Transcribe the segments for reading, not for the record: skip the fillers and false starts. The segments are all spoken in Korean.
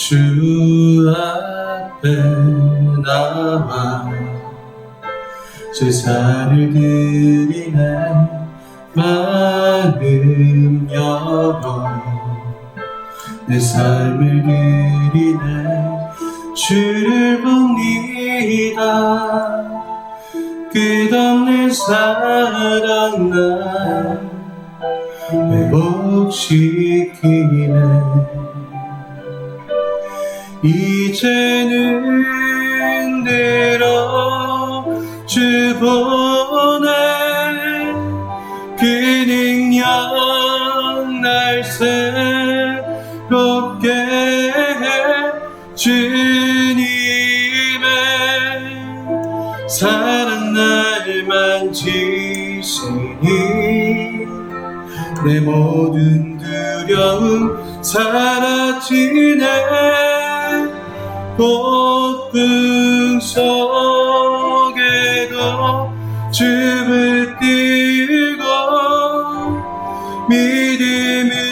주 앞에 나와 제사를 드리네. 마음 열어 내 삶을 드리네. 주를 봅니다. 끝없는 사랑 날 회복시키네. 이제는 들어 주 보내. 그 능력 날 새롭게 해. 주님의 사랑 날 만지시니 내 모든 두려움 사라지네. 폭풍 속에도 주 붙들고 믿음으로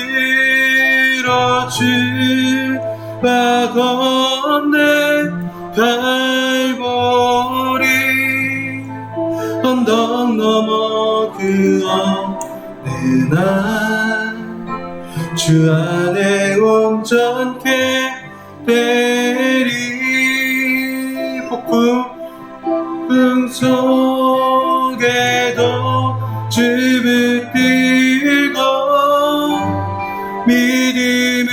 주와 걷네. 갈보리 언덕 넘어 그 어느 날 주 안에 온전케 되리. 폭풍 속에도 주 붙들고 믿음으로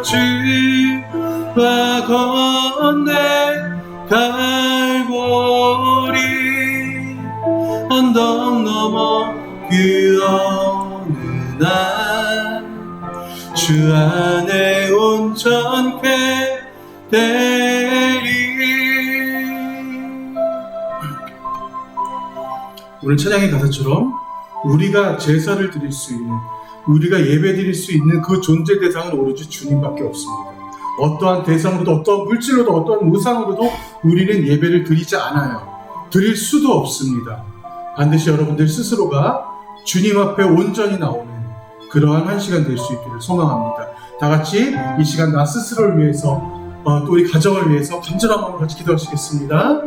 주와 걷네. 갈보리 언덕 넘어 그 어느 날 주 안에 온전케 되리. 오늘 찬양의 가사처럼 우리가 제사를 드릴 수 있는, 우리가 예배 드릴 수 있는 그 존재 대상은 오로지 주님밖에 없습니다. 어떠한 대상으로도, 어떠한 물질로도, 어떠한 우상으로도 우리는 예배를 드리지 않아요. 드릴 수도 없습니다. 반드시 여러분들 스스로가 주님 앞에 온전히 나오는 그러한 한 시간 될 수 있기를 소망합니다. 다 같이 이 시간 나 스스로를 위해서, 또 우리 가정을 위해서 간절한 마음으로 같이 기도하시겠습니다.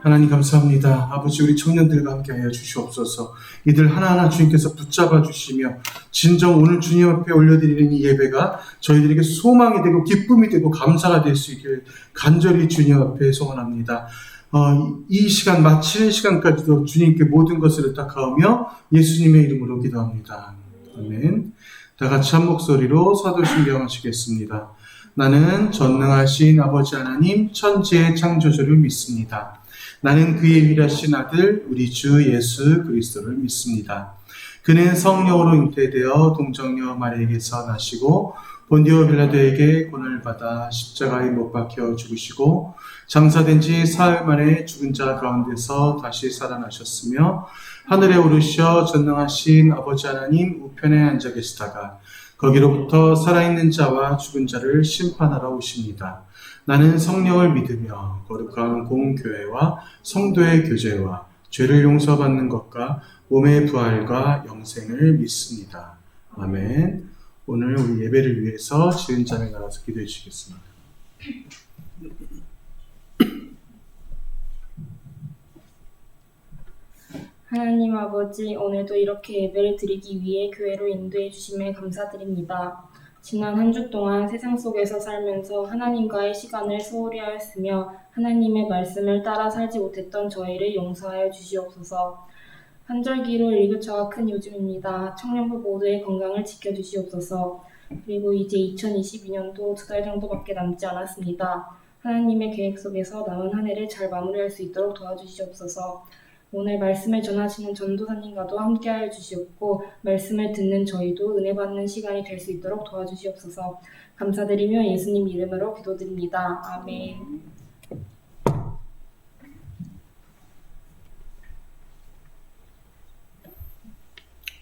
하나님 감사합니다. 아버지, 우리 청년들과 함께하여 주시옵소서. 이들 하나하나 주님께서 붙잡아 주시며 진정 오늘 주님 앞에 올려드리는 이 예배가 저희들에게 소망이 되고 기쁨이 되고 감사가 될 수 있기를 간절히 주님 앞에 소원합니다. 이 시간 마치는 시간까지도 주님께 모든 것을 의탁하며 예수님의 이름으로 기도합니다. 아멘. 다 같이 한 목소리로 사도신경 하시겠습니다. 나는 전능하신 아버지 하나님 천지의 창조주를 믿습니다. 나는 그의 유일하신 아들 우리 주 예수 그리스도를 믿습니다. 그는 성령으로 잉태되어 동정녀 마리아에게서 나시고 본디오 빌라도에게 고난을 받아 십자가에 못 박혀 죽으시고 장사된 지 사흘 만에 죽은 자 가운데서 다시 살아나셨으며 하늘에 오르셔 전능하신 아버지 하나님 우편에 앉아 계시다가 거기로부터 살아있는 자와 죽은 자를 심판하러 오십니다. 나는 성령을 믿으며 거룩한 공교회와 성도의 교제와 죄를 용서받는 것과 몸의 부활과 영생을 믿습니다. 아멘. 오늘 우리 예배를 위해서 지은 자매 나가서 기도해 주시겠습니다. 하나님 아버지, 오늘도 이렇게 예배를 드리기 위해 교회로 인도해 주심에 감사드립니다. 지난 한 주 동안 세상 속에서 살면서 하나님과의 시간을 소홀히 하였으며 하나님의 말씀을 따라 살지 못했던 저희를 용서하여 주시옵소서. 한절기로 일교차가 큰 요즘입니다. 청년부 모두의 건강을 지켜주시옵소서. 그리고 이제 2022년도 2달 정도밖에 남지 않았습니다. 하나님의 계획 속에서 남은 한 해를 잘 마무리할 수 있도록 도와주시옵소서. 오늘 말씀을 전하시는 전도사님과도 함께하여 주시옵고 말씀을 듣는 저희도 은혜 받는 시간이 될 수 있도록 도와주시옵소서. 감사드리며 예수님 이름으로 기도드립니다. 아멘.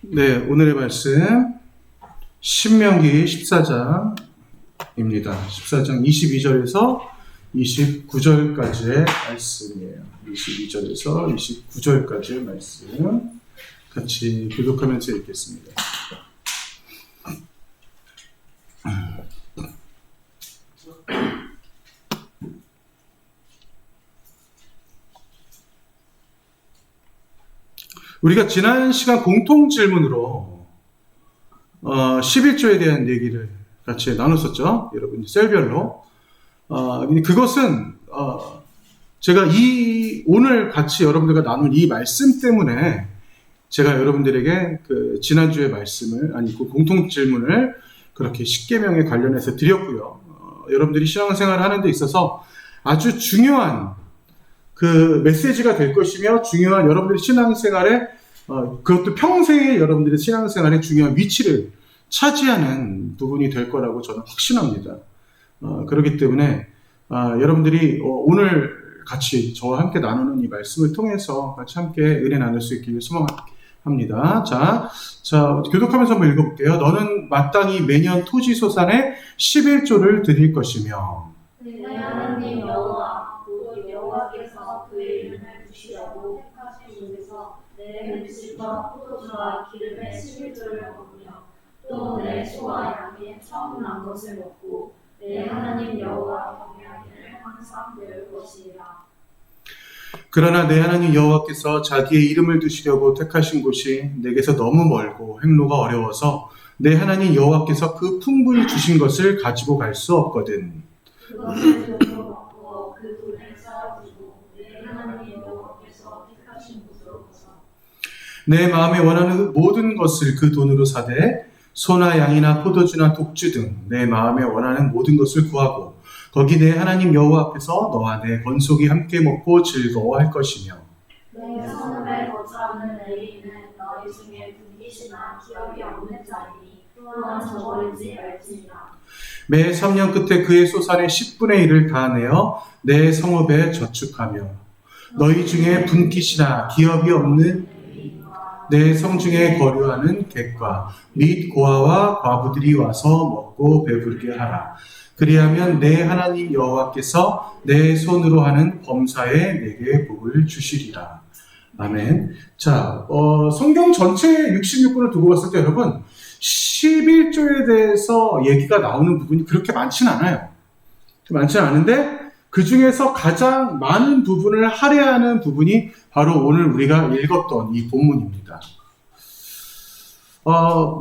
네, 오늘의 말씀 신명기 14장입니다. 14장 22절에서 29절까지의 말씀이에요. 22절에서 29절까지의 말씀 같이 교독하면서 읽겠습니다. 우리가 지난 시간 공통 질문으로 11조에 대한 얘기를 같이 나눴었죠. 여러분 셀별로. 그것은 제가 오늘 같이 여러분들과 나눌 이 말씀 때문에 제가 여러분들에게 그 지난주의 말씀을 그 공통 질문을 그렇게 십계명에 관련해서 드렸고요. 여러분들이 신앙생활을 하는 데 있어서 아주 중요한 그 메시지가 될 것이며 중요한 여러분들의 신앙생활에 그것도 평생의 여러분들의 신앙생활에 중요한 위치를 차지하는 부분이 될 거라고 저는 확신합니다. 그렇기 때문에 여러분들이 오늘 같이 저와 함께 나누는 이 말씀을 통해서 같이 함께 은혜 나눌 수 있기를 소망합니다. 자, 교독하면서 한번 읽어볼게요. 너는 마땅히 매년 토지 소산의 11조를 드릴 것이며 내 하나님 여호와 곧 여호와께서 그의 이름을 부시려고 택하신 곳에서 내 음식과 포도주와 기름의 11조를 먹으며 또 내 소와 양의 처음 난 것을 먹고 내 하나님 여호와 경외하기를 항상 배울 것이라. 그러나 내 하나님 여호와께서 자기의 이름을 두시려고 택하신 곳이 내게서 너무 멀고 행로가 어려워서 내 하나님 여호와께서 그 풍부히 주신 것을 가지고 갈 수 없거든. 그것을 돈으로 먹고 그 돈을 쌓아두고 내 하나님 여호와께서 택하신 곳으로 가서 내 마음에 원하는 모든 것을 그 돈으로 사되 소나 양이나 포도주나 독주 등 내 마음에 원하는 모든 것을 구하고 거기 내 하나님 여호와 앞에서 너와 내 건속이 함께 먹고 즐거워할 것이며 내 성읍에 거주하는 레위인은 너희 중에 분깃이나 기업이 없는 자이니 또한 저버리지 말지니라. 매 3년 끝에 그의 소산의 10분의 1을 다 내어 내 성읍에 저축하며 너희 중에 분깃이나 기업이 없는 내 성중에 거류하는 객과 및 고아와 과부들이 와서 먹고 배부르게 하라. 그리하면 내 하나님 여호와께서 내 손으로 하는 범사에 내게 복을 주시리라. 아멘. 자, 성경 전체 66권을 두고 봤을 때 여러분 11조에 대해서 얘기가 나오는 부분이 그렇게 많지는 않아요. 많지는 않은데 그 중에서 가장 많은 부분을 할애하는 부분이 바로 오늘 우리가 읽었던 이 본문입니다.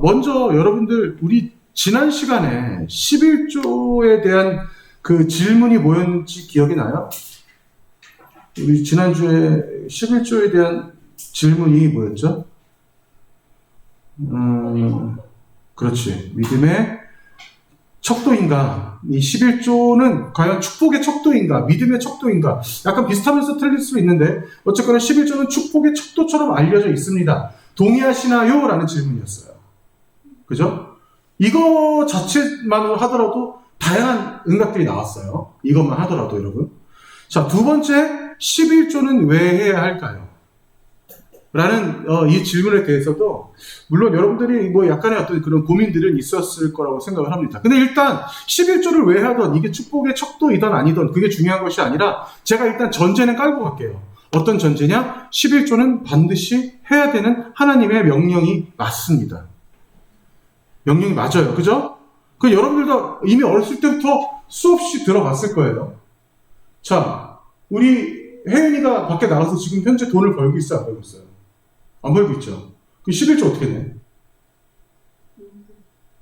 먼저 여러분들 우리 지난 시간에 11조에 대한 그 질문이 뭐였는지 기억이 나요? 우리 지난주에 11조에 대한 질문이 뭐였죠? 그렇지. 믿음의 척도인가? 이 11조는 과연 축복의 척도인가? 믿음의 척도인가? 약간 비슷하면서 틀릴 수 있는데 어쨌거나 11조는 축복의 척도처럼 알려져 있습니다. 동의하시나요? 라는 질문이었어요. 그죠? 이거 자체만으로 하더라도 다양한 응답들이 나왔어요. 이것만 하더라도 여러분. 자, 두 번째 11조는 왜 해야 할까요? 라는 이 질문에 대해서도 물론 여러분들이 뭐 약간의 어떤 그런 고민들은 있었을 거라고 생각을 합니다. 근데 일단 11조를 왜 하던 이게 축복의 척도이든 아니든 그게 중요한 것이 아니라 제가 일단 전제는 깔고 갈게요. 어떤 전제냐? 11조는 반드시 해야 되는 하나님의 명령이 맞습니다. 명령이 맞아요. 그죠? 그 여러분들도 이미 어렸을 때부터 수없이 들어봤을 거예요. 자, 우리 혜연이가 밖에 나가서 지금 현재 돈을 벌고 있어요? 안 벌고 있어요? 안 벌고 있죠. 그 11조 어떻게 내?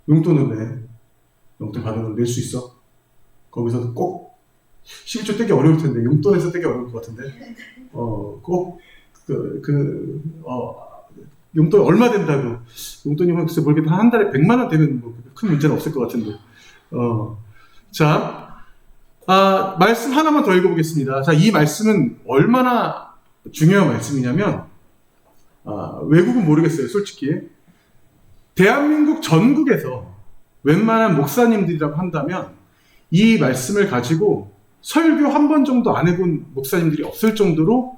용돈을 내. 용돈 받은 건 낼 수 있어? 거기서 꼭 11조 떼기 어려울 텐데 용돈에서 떼기 어려울 것 같은데 꼭 용돈 얼마 된다고 용돈이 글쎄 모르겠다 한 달에 100만 원 되면 뭐 큰 문제는 없을 것 같은데 자 말씀 하나만 더 읽어보겠습니다. 자, 이 말씀은 얼마나 중요한 말씀이냐면, 외국은 모르겠어요, 솔직히. 대한민국 전국에서 웬만한 목사님들이라고 한다면 이 말씀을 가지고 설교 한 번 정도 안 해본 목사님들이 없을 정도로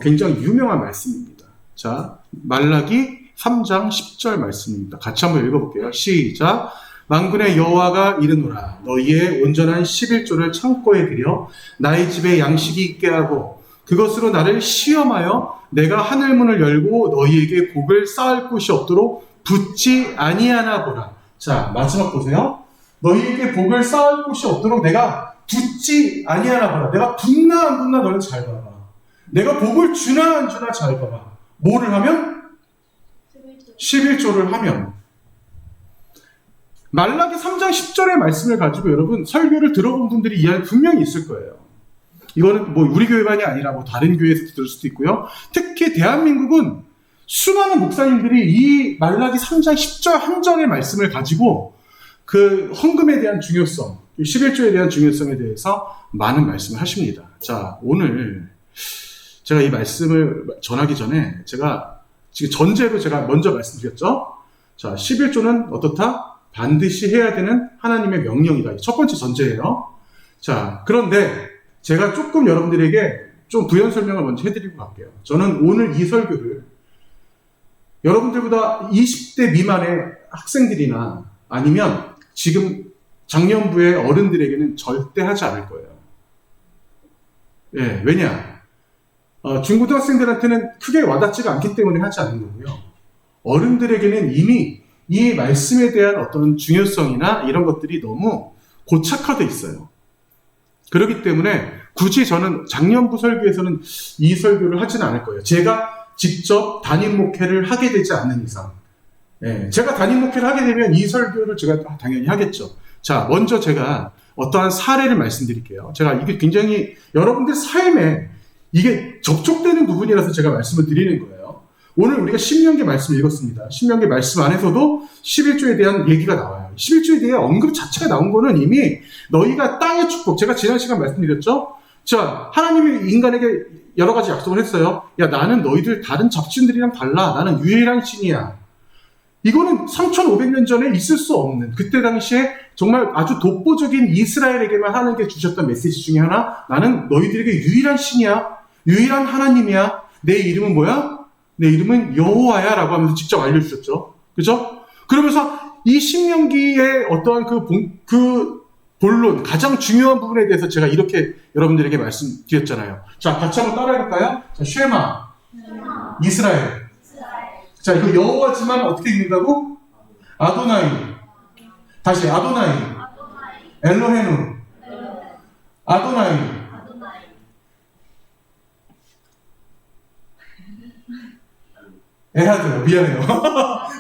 굉장히 유명한 말씀입니다. 자, 말라기 3장 10절 말씀입니다. 같이 한번 읽어볼게요. 시작. 만군의 여호와가 이르노라. 너희의 온전한 11조를 창고에 들여 나의 집에 양식이 있게 하고 그것으로 나를 시험하여 내가 하늘문을 열고 너희에게 복을 쌓을 곳이 없도록 붙지 아니하나 보라. 자, 마지막 보세요. 너희에게 복을 쌓을 곳이 없도록 내가 붙지 아니하나 보라. 내가 붙나 안 붙나 너는 잘 봐봐. 내가 복을 주나 안 주나 잘 봐봐. 뭐를 하면? 11조를 하면. 말라기 3장 10절의 말씀을 가지고 여러분 설교를 들어본 분들이 이해할 분명히 있을 거예요. 이거는 뭐 우리 교회만이 아니라 뭐 다른 교회에서 들을 수도 있고요. 특히 대한민국은 수많은 목사님들이 이 말라기 3장 10절 한 절의 말씀을 가지고 그 헌금에 대한 중요성, 11조에 대한 중요성에 대해서 많은 말씀을 하십니다. 자, 오늘 제가 이 말씀을 전하기 전에 제가 지금 전제로 제가 먼저 말씀드렸죠. 자, 11조는 어떻다? 반드시 해야 되는 하나님의 명령이다. 첫 번째 전제예요. 자, 그런데 제가 조금 여러분들에게 좀 부연 설명을 먼저 해드리고 갈게요. 저는 오늘 이 설교를 여러분들보다 20대 미만의 학생들이나 아니면 지금 장년부의 어른들에게는 절대 하지 않을 거예요. 예, 왜냐? 중고등학생들한테는 크게 와닿지가 않기 때문에 하지 않는 거고요. 어른들에게는 이미 이 말씀에 대한 어떤 중요성이나 이런 것들이 너무 고착화되어 있어요. 그렇기 때문에 굳이 저는 장년부 설교에서는 이 설교를 하지는 않을 거예요. 제가 직접 담임 목회를 하게 되지 않는 이상. 예, 제가 담임 목회를 하게 되면 이 설교를 제가 당연히 하겠죠. 자, 먼저 제가 어떠한 사례를 말씀드릴게요. 제가 이게 굉장히 여러분들 삶에 이게 접촉되는 부분이라서 제가 말씀을 드리는 거예요. 오늘 우리가 신명기 말씀을 읽었습니다. 신명기 말씀 안에서도 11조에 대한 얘기가 나와요. 11조에 대한 언급 자체가 나온 거는 이미 너희가 땅의 축복, 제가 지난 시간 말씀드렸죠? 자, 하나님이 인간에게 여러 가지 약속을 했어요. 야, 나는 너희들 다른 잡신들이랑 달라. 나는 유일한 신이야. 이거는 3,500년 전에 있을 수 없는, 그때 당시에 정말 아주 독보적인 이스라엘에게만 하나님께 주셨던 메시지 중에 하나, 나는 너희들에게 유일한 신이야. 유일한 하나님이야. 내 이름은 뭐야? 내 이름은 여호와야 라고 하면서 직접 알려주셨죠. 그죠? 그러면서 이 신명기의 어떠한 그 본론, 가장 중요한 부분에 대해서 제가 이렇게 여러분들에게 말씀드렸잖아요. 자, 같이 한번 따라해볼까요? 자, 쉐마, 이스라엘. 자, 이거 여호와지만 어떻게 읽는다고? 아도나이. 다시, 아도나이. 엘로헤누. 아도나이. 에하드. 미안해요.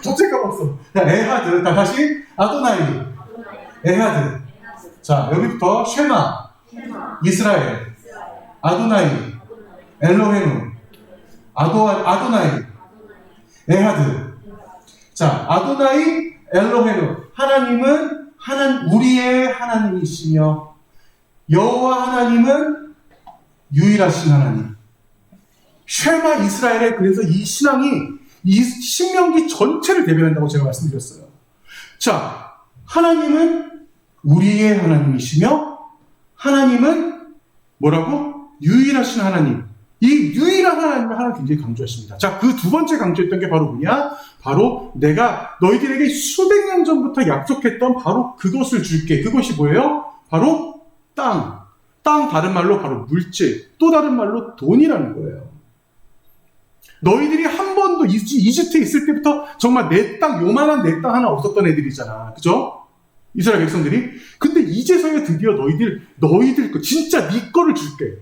갑자기 까먹었어. 자, 에하드. 다시, 아도나이. 에하드. 자, 여기부터 쉐마, 이스라엘, 아도나이, 엘로헤누, 아도나이, 에하드. 자, 아도나이, 엘로헤누. 하나님은 우리의 하나님이시며 여호와 하나님은 유일하신 하나님. 쉐마 이스라엘의 그래서 이 신앙이 이 신명기 전체를 대변한다고 제가 말씀드렸어요. 자, 하나님은 우리의 하나님이시며 하나님은 뭐라고? 유일하신 하나님. 이 유일한 하나님을 하나님 굉장히 강조하십니다. 자, 그 두 번째 강조했던 게 바로 뭐냐? 바로 내가 너희들에게 수백 년 전부터 약속했던 바로 그것을 줄게. 그것이 뭐예요? 바로 땅. 땅 다른 말로 바로 물질. 또 다른 말로 돈이라는 거예요. 너희들이 한 번도 이집트에 있을 때부터 정말 내 땅, 요만한 내 땅 하나 없었던 애들이잖아. 그죠? 이스라엘 백성들이. 근데 이제서야 드디어 너희들 거, 진짜 네 거를 줄게.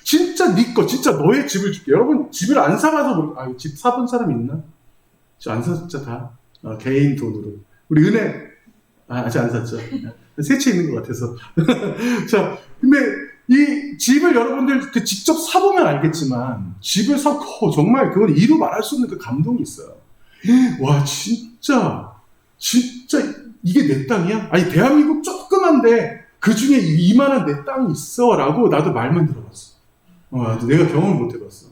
진짜 네 거, 진짜 너의 집을 줄게. 여러분, 집을 안 사가서, 집 사본 사람 있나? 저 안 샀죠, 다. 개인 돈으로. 우리 은혜, 아직 안 샀죠. 세채 있는 것 같아서. 자, 근데 이 집을 여러분들 직접 사보면 알겠지만, 집을 사고 정말 그건 이루 말할 수 없는 그 감동이 있어요. 와, 진짜, 이게 내 땅이야? 아니, 대한민국 조그만데, 그 중에 이만한 내 땅이 있어. 라고 나도 말만 들어봤어. 내가 경험을 못 해봤어.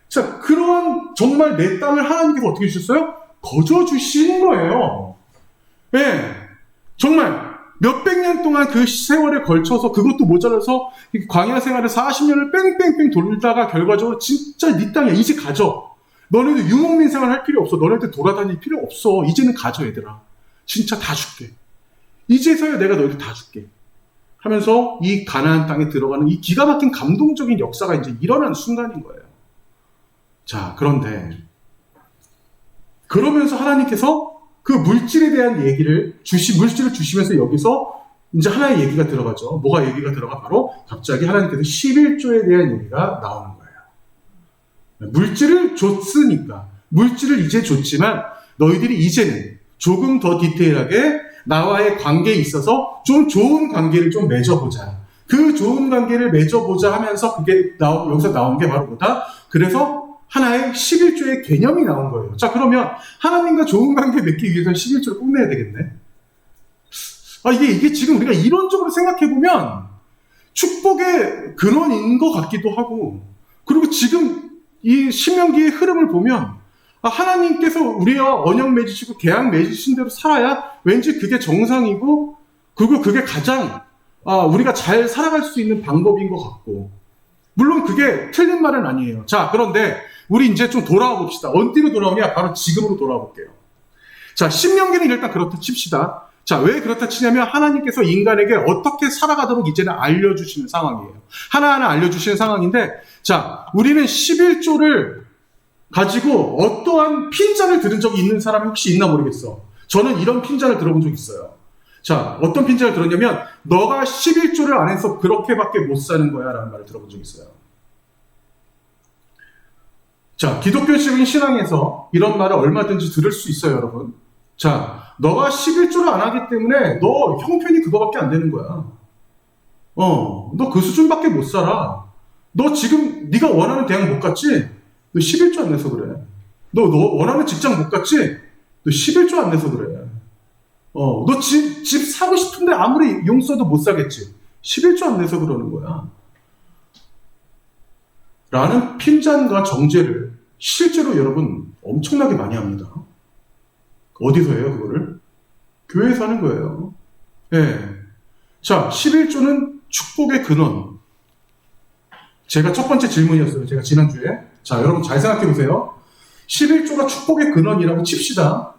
자, 그러한 정말 내 땅을 하나님께서 어떻게 주셨어요? 거저 주신 거예요. 예. 정말 몇백 년 동안 그 세월에 걸쳐서 그것도 모자라서 광야 생활을 40년을 뺑뺑뺑 돌다가 결과적으로 진짜 네 땅이야. 이제 가져. 너네들 유목민 생활 할 필요 없어. 너네들 돌아다닐 필요 없어. 이제는 가져 얘들아. 진짜 다 줄게. 이제서야 내가 너희들 다 줄게. 하면서 이 가나안 땅에 들어가는 이 기가 막힌 감동적인 역사가 이제 일어난 순간인 거예요. 자, 그런데 그러면서 하나님께서 그 물질에 대한 얘기를 물질을 주시면서 여기서 이제 하나의 얘기가 들어가죠. 뭐가 얘기가 들어가? 바로 갑자기 하나님께서 11조에 대한 얘기가 나오는 거예요. 물질을 줬으니까 물질을 이제 줬지만 너희들이 이제는 조금 더 디테일하게 나와의 관계에 있어서 좀 좋은 관계를 좀 맺어보자. 그 좋은 관계를 맺어보자 하면서 그게 여기서 나온 게 바로 뭐다? 그래서 하나의 11조의 개념이 나온 거예요. 자, 그러면 하나님과 좋은 관계 맺기 위해서는 11조를 꼭 내야 되겠네. 이게 지금 우리가 이론적으로 생각해보면 축복의 근원인 것 같기도 하고, 그리고 지금 이 신명기의 흐름을 보면 하나님께서 우리와 언약 맺으시고 계약 맺으신 대로 살아야 왠지 그게 정상이고, 그리고 그게 가장 우리가 잘 살아갈 수 있는 방법인 것 같고, 물론 그게 틀린 말은 아니에요. 자, 그런데 우리 이제 좀 돌아와 봅시다. 언디로 돌아오냐? 바로 지금으로 돌아와 볼게요. 자, 신명기는 일단 그렇다 칩시다. 자, 왜 그렇다 치냐면 하나님께서 인간에게 어떻게 살아가도록 이제는 알려주시는 상황이에요. 하나하나 알려주시는 상황인데, 자, 우리는 11조를 가지고 어떠한 핀잔을 들은 적이 있는 사람이 혹시 있나 모르겠어. 저는 이런 핀잔을 들어본 적이 있어요. 자, 어떤 핀잔을 들었냐면 너가 11조를 안 해서 그렇게밖에 못 사는 거야 라는 말을 들어본 적이 있어요. 자, 기독교적인 신앙에서 이런 말을 얼마든지 들을 수 있어요, 여러분. 자, 너가 11조를 안 하기 때문에 너 형편이 그거밖에 안 되는 거야. 너 그 수준밖에 못 살아. 너 지금 네가 원하는 대학 못 갔지? 너 11조 안 내서 그래. 너 원하는 직장 못 갔지? 너 11조 안 내서 그래. 너 집 사고 싶은데 아무리 용 써도 못 사겠지? 11조 안 내서 그러는 거야. 라는 핀잔과 정죄를 실제로 여러분 엄청나게 많이 합니다. 어디서 해요, 그거를? 교회에서 하는 거예요. 예. 자, 11조는 축복의 근원. 제가 첫 번째 질문이었어요. 제가 지난주에. 자, 여러분 잘 생각해 보세요. 11조가 축복의 근원이라고 칩시다.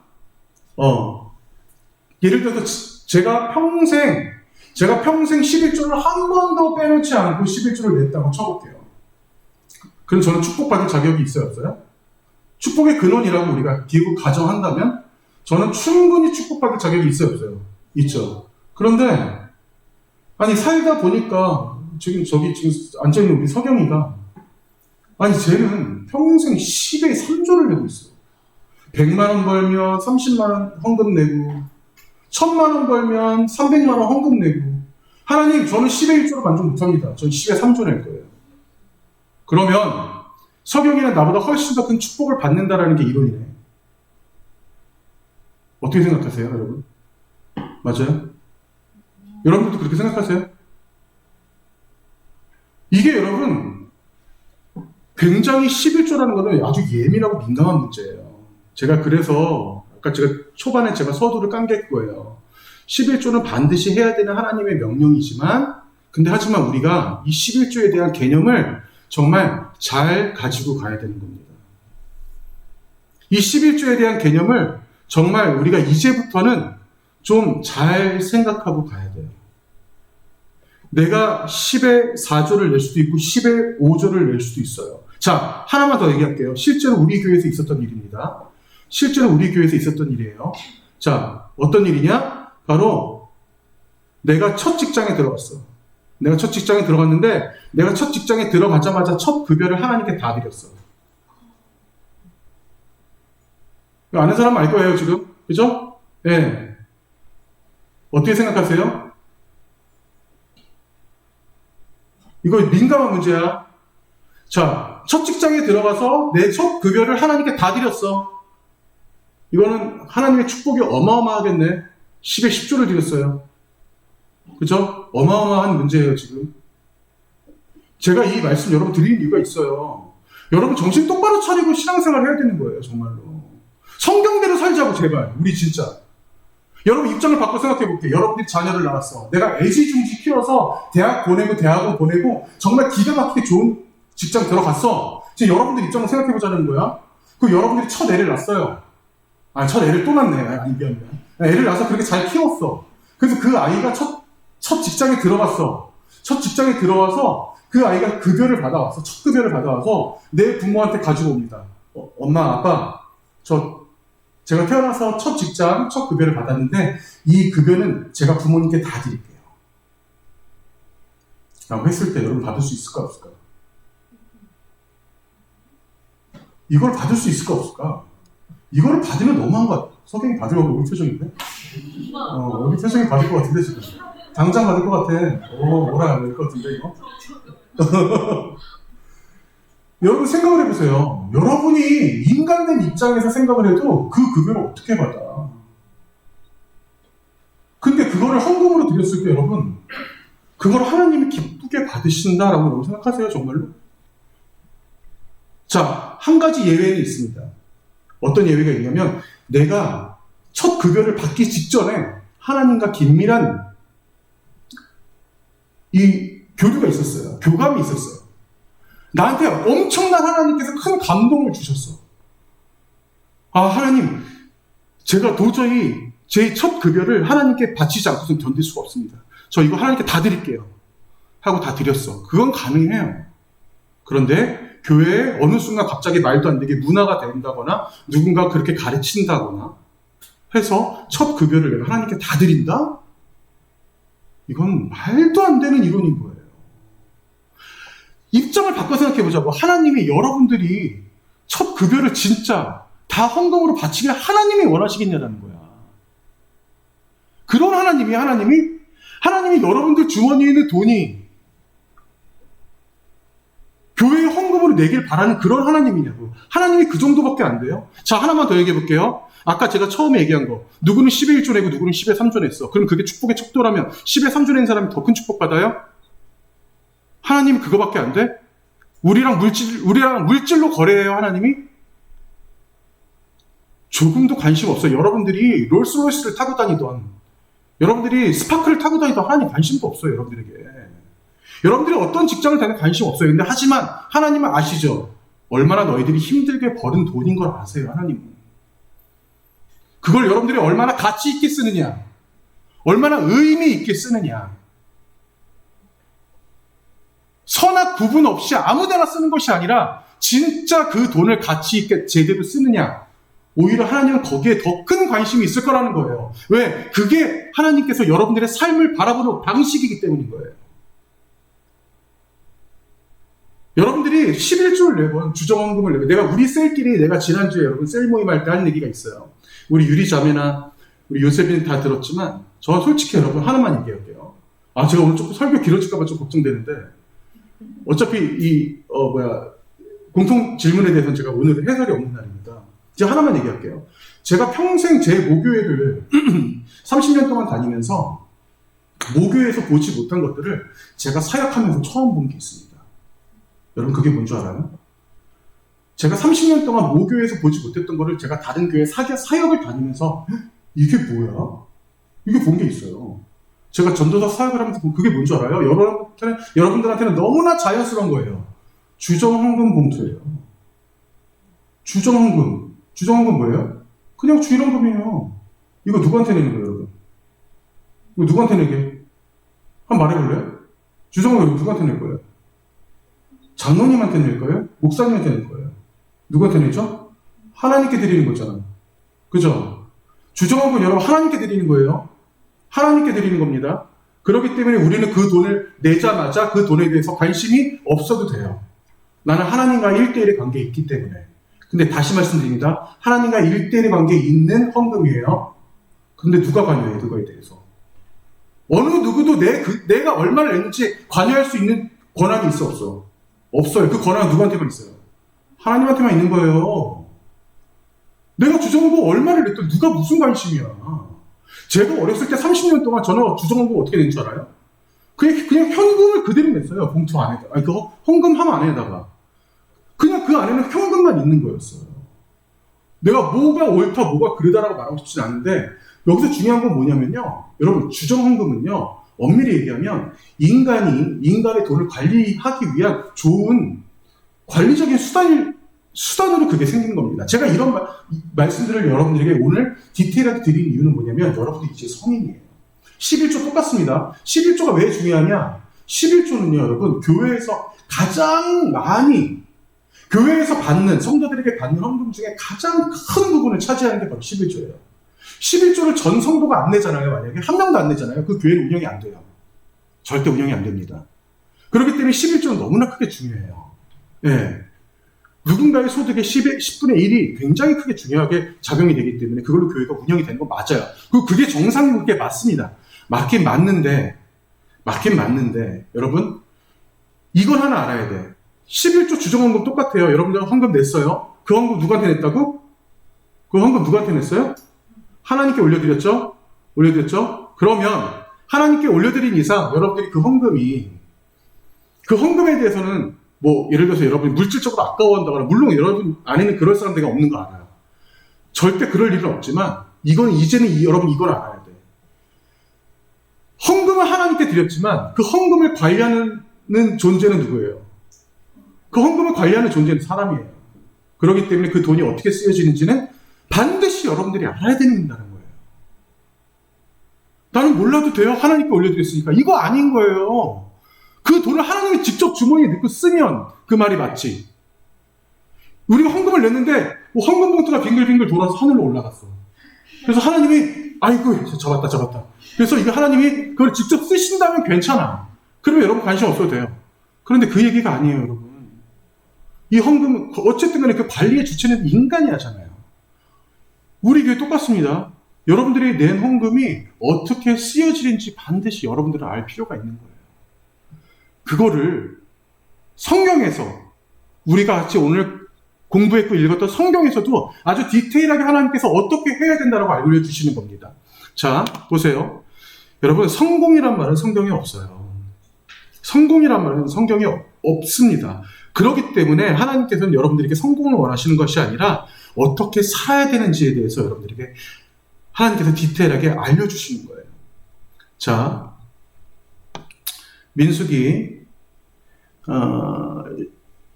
예를 들어서 제가 평생 11조를 한 번도 빼놓지 않고 11조를 냈다고 쳐볼게요. 그럼 저는 축복받을 자격이 있어요, 없어요? 축복의 근원이라고 우리가 기구 가정한다면 저는 충분히 축복받을 자격이 있어요, 없어요? 있죠. 그런데 살다 보니까 지금 앉아있는 우리 서경이가 쟤는 평생 10에 3조를 내고 있어. 100만 원 벌면 30만 원 헌금 내고 1000만 원 벌면 300만 원 헌금 내고. 하나님, 저는 10에 1조로 만족 못합니다. 저는 10에 3조 낼 거예요. 그러면 서경이는 나보다 훨씬 더 큰 축복을 받는다라는 게 이론이네. 어떻게 생각하세요, 여러분? 맞아요? 여러분들도 그렇게 생각하세요? 이게 여러분 굉장히 11조라는 거는 아주 예민하고 민감한 문제예요. 제가 그래서 아까 제가 초반에 서두를 깐 게 그거예요. 11조는 반드시 해야 되는 하나님의 명령이지만 하지만 우리가 이 11조에 대한 개념을 정말 잘 가지고 가야 되는 겁니다. 이 11조에 대한 개념을 정말 우리가 이제부터는 좀 잘 생각하고 가야 돼요. 내가 10에 4조를 낼 수도 있고 10에 5조를 낼 수도 있어요. 자, 하나만 더 얘기할게요. 실제로 우리 교회에서 있었던 일입니다. 실제로 우리 교회에서 있었던 일이에요. 자, 어떤 일이냐? 바로 내가 첫 직장에 들어갔어. 내가 첫 직장에 들어갔는데 내가 첫 직장에 들어가자마자 첫 급여를 하나님께 다 드렸어. 아는 사람 알 거예요, 지금. 그죠? 예. 네. 어떻게 생각하세요? 이거 민감한 문제야. 자, 첫 직장에 들어가서 내 첫 급여를 하나님께 다 드렸어. 이거는 하나님의 축복이 어마어마하겠네. 10에 10조를 드렸어요. 그죠? 어마어마한 문제예요, 지금. 제가 이 말씀 여러분 드리는 이유가 있어요. 여러분 정신 똑바로 차리고 신앙생활 해야 되는 거예요, 정말로. 성경대로 살자고, 제발. 우리 진짜. 여러분 입장을 바꿔 생각해 볼게요. 여러분들이 자녀를 낳았어. 내가 애지중지 키워서 대학 보내고 대학원 보내고 정말 기가 막히게 좋은 직장 들어갔어. 지금 여러분들 입장을 생각해 보자는 거야. 그 여러분들이 첫 애를 낳았어요. 첫 애를 또 낳네. 미안. 애를 낳아서 그렇게 잘 키웠어. 그래서 그 아이가 첫 직장에 들어갔어. 첫 직장에 들어와서 그 아이가 급여를 받아왔어. 첫 급여를 받아와서 내 부모한테 가지고 옵니다. 엄마, 아빠, 제가 태어나서 첫 직장, 첫 급여를 받았는데 이 급여는 제가 부모님께 다 드릴게요. 라고 했을 때 여러분 받을 수 있을까 없을까? 이걸 받을 수 있을까 없을까? 이거를 받으면 너무한 것 같아. 석영이 받으려고 우리 표정인데? 우리 표정이 받을 것 같은데 지금. 당장 받을 것 같아. 뭐라 그럴 것 같은데 이거? 여러분 생각을 해보세요. 여러분이 인간된 입장에서 생각을 해도 그 급여를 어떻게 받아? 근데 그거를 헌금으로 드렸을 때 여러분 그걸 하나님이 기쁘게 받으신다라고 여러분 생각하세요, 정말로? 자, 한 가지 예외는 있습니다. 어떤 예외가 있냐면 내가 첫 급여를 받기 직전에 하나님과 긴밀한 이 교류가 있었어요. 교감이 있었어요. 나한테 엄청난 하나님께서 큰 감동을 주셨어. 하나님, 제가 도저히 제 첫 급여를 하나님께 바치지 않고서는 견딜 수가 없습니다. 저 이거 하나님께 다 드릴게요. 하고 다 드렸어. 그건 가능해요. 그런데 교회에 어느 순간 갑자기 말도 안 되게 문화가 된다거나 누군가 그렇게 가르친다거나 해서 첫 급여를 내가 하나님께 다 드린다? 이건 말도 안 되는 이론인 거예요. 입장을 바꿔 생각해 보자고. 하나님이 여러분들이 첫 급여를 진짜 다 헌금으로 바치길 하나님이 원하시겠냐라는 거야. 그런 하나님이 여러분들 주머니에 있는 돈이 교회에 헌금으로 내길 바라는 그런 하나님이냐고. 하나님이 그 정도밖에 안 돼요? 자, 하나만 더 얘기해 볼게요. 아까 제가 처음에 얘기한 거. 누구는 10의 1조 내고 누구는 10의 3조 냈어. 그럼 그게 축복의 척도라면 10의 3조 낸 사람이 더 큰 축복 받아요? 하나님이 그거밖에 안 돼? 우리랑 물질로 거래해요, 하나님이? 조금도 관심 없어요. 여러분들이 롤스로이스를 타고 다니던, 여러분들이 스파크를 타고 다니던 하나님 관심도 없어요, 여러분들에게. 여러분들이 어떤 직장을 다니는 관심 없어요. 근데 하지만 하나님은 아시죠? 얼마나 너희들이 힘들게 벌은 돈인 걸 아세요, 하나님은. 그걸 여러분들이 얼마나 가치 있게 쓰느냐, 얼마나 의미 있게 쓰느냐, 선악 구분 없이 아무데나 쓰는 것이 아니라 진짜 그 돈을 가치 있게 제대로 쓰느냐, 오히려 하나님은 거기에 더 큰 관심이 있을 거라는 거예요. 왜? 그게 하나님께서 여러분들의 삶을 바라보는 방식이기 때문인 거예요. 여러분들이 11조를 내건 주정헌금을 내고, 내가 우리 셀끼리 내가 지난주에 여러분 셀 모임할 때 한 얘기가 있어요. 우리 유리 자매나 우리 요셉이는 다 들었지만 저 솔직히 여러분 하나만 얘기할게요. 제가 오늘 조금 설교 길어질까 봐 좀 걱정되는데, 어차피 공통 질문에 대해서는 제가 오늘은 해설이 없는 날입니다. 제가 하나만 얘기할게요. 제가 평생 제 모교회를 30년 동안 다니면서 모교회에서 보지 못한 것들을 제가 사역하면서 처음 본 게 있습니다. 여러분 그게 뭔 줄 알아요? 제가 30년 동안 모교회에서 보지 못했던 거를 제가 다른 교회 사역을 다니면서 이게 뭐야? 이게 본 게 있어요. 제가 전도사 사역을 하면서 그게 뭔 줄 알아요? 여러분들한테는 너무나 자연스러운 거예요. 주정헌금 봉투예요. 주정헌금 뭐예요? 그냥 주일헌금이에요. 이거 누구한테 내는 거예요, 여러분? 이거 누구한테 내게? 한번 말해볼래요? 주정헌금 누구한테 낼 거예요? 장로님한테 낼 거예요? 목사님한테 낼 거예요? 누구한테 내죠? 하나님께 드리는 거잖아요. 그죠? 주정헌금 여러분 하나님께 드리는 거예요. 하나님께 드리는 겁니다. 그렇기 때문에 우리는 그 돈을 내자마자 그 돈에 대해서 관심이 없어도 돼요. 나는 하나님과 1대1의 관계에 있기 때문에. 근데 다시 말씀드립니다. 하나님과 1대1의 관계에 있는 헌금이에요. 근데 누가 관여해요, 그거에 대해서? 어느 누구도 내가 얼마를 냈는지 관여할 수 있는 권한이 있어, 없어? 없어요. 그 권한은 누구한테만 있어요? 하나님한테만 있는 거예요. 내가 주정헌금 얼마를 냈더니 누가 무슨 관심이야. 제가 어렸을 때 30년 동안 저는 주정헌금 어떻게 낸 줄 알아요? 그냥 현금을 그대로 냈어요. 봉투 안에다가. 그거 헌금 함 안에다가. 그냥 그 안에는 현금만 있는 거였어요. 내가 뭐가 옳다, 뭐가 그르다라고 말하고 싶진 않은데, 여기서 중요한 건 뭐냐면요. 여러분, 주정헌금은요, 엄밀히 얘기하면 인간의 돈을 관리하기 위한 좋은 관리적인 수단으로 그게 생긴 겁니다. 제가 이런 말씀들을 여러분들에게 오늘 디테일하게 드린 이유는 뭐냐면, 여러분들이 이제 성인이에요. 11조 똑같습니다. 11조가 왜 중요하냐? 11조는요, 여러분, 교회에서 가장 많이, 교회에서 받는, 성도들에게 받는 헌금 중에 가장 큰 부분을 차지하는 게 바로 11조예요. 11조를 전 성도가 안 내잖아요, 만약에. 한 명도 안 내잖아요. 그 교회는 운영이 안 돼요. 절대 운영이 안 됩니다. 그렇기 때문에 11조는 너무나 크게 중요해요. 예. 누군가의 소득의 10분의 1이 굉장히 크게 중요하게 작용이 되기 때문에 그걸로 교회가 운영이 되는 건 맞아요. 그게 정상이고 그게 맞습니다. 맞긴 맞는데, 여러분, 이건 하나 알아야 돼. 11조 주정헌금 똑같아요. 여러분들 헌금 냈어요. 그 헌금 누구한테 냈다고? 그 헌금 누구한테 냈어요? 하나님께 올려드렸죠? 그러면 하나님께 올려드린 이상 여러분들이 그 헌금에 대해서는 뭐 예를 들어서 여러분이 물질적으로 아까워한다거나, 물론 여러분 안에는 그럴 사람들이 없는 거 알아요. 절대 그럴 일은 없지만 이제는 여러분 이걸 알아야 돼. 헌금을 하나님께 드렸지만 그 헌금을 관리하는 존재는 누구예요? 그 헌금을 관리하는 존재는 사람이에요. 그렇기 때문에 그 돈이 어떻게 쓰여지는지는 반드시 여러분들이 알아야 된다는 거예요. 나는 몰라도 돼요. 하나님께 올려드렸으니까. 이거 아닌 거예요. 그 돈을 하나님이 직접 주머니에 넣고 쓰면 그 말이 맞지. 우리가 헌금을 냈는데 헌금 봉투가 빙글빙글 돌아서 하늘로 올라갔어. 그래서 하나님이 아이고 잡았다. 그래서 이거 하나님이 그걸 직접 쓰신다면 괜찮아. 그러면 여러분 관심 없어도 돼요. 그런데 그 얘기가 아니에요, 여러분. 이 헌금은 어쨌든 간에 그 관리의 주체는 인간이 하잖아요. 우리 교회 똑같습니다. 여러분들이 낸 헌금이 어떻게 쓰여지는지 반드시 여러분들은 알 필요가 있는 거예요. 그거를 성경에서 우리가 같이 오늘 공부했고 읽었던 성경에서도 아주 디테일하게 하나님께서 어떻게 해야 된다고 알려주시는 겁니다. 자, 보세요. 여러분, 성공이란 말은 성경에 없어요. 성공이란 말은 성경에 없습니다. 그렇기 때문에 하나님께서는 여러분들에게 성공을 원하시는 것이 아니라 어떻게 살아야 되는지에 대해서 여러분들에게 하나님께서 디테일하게 알려주시는 거예요. 자, 민수기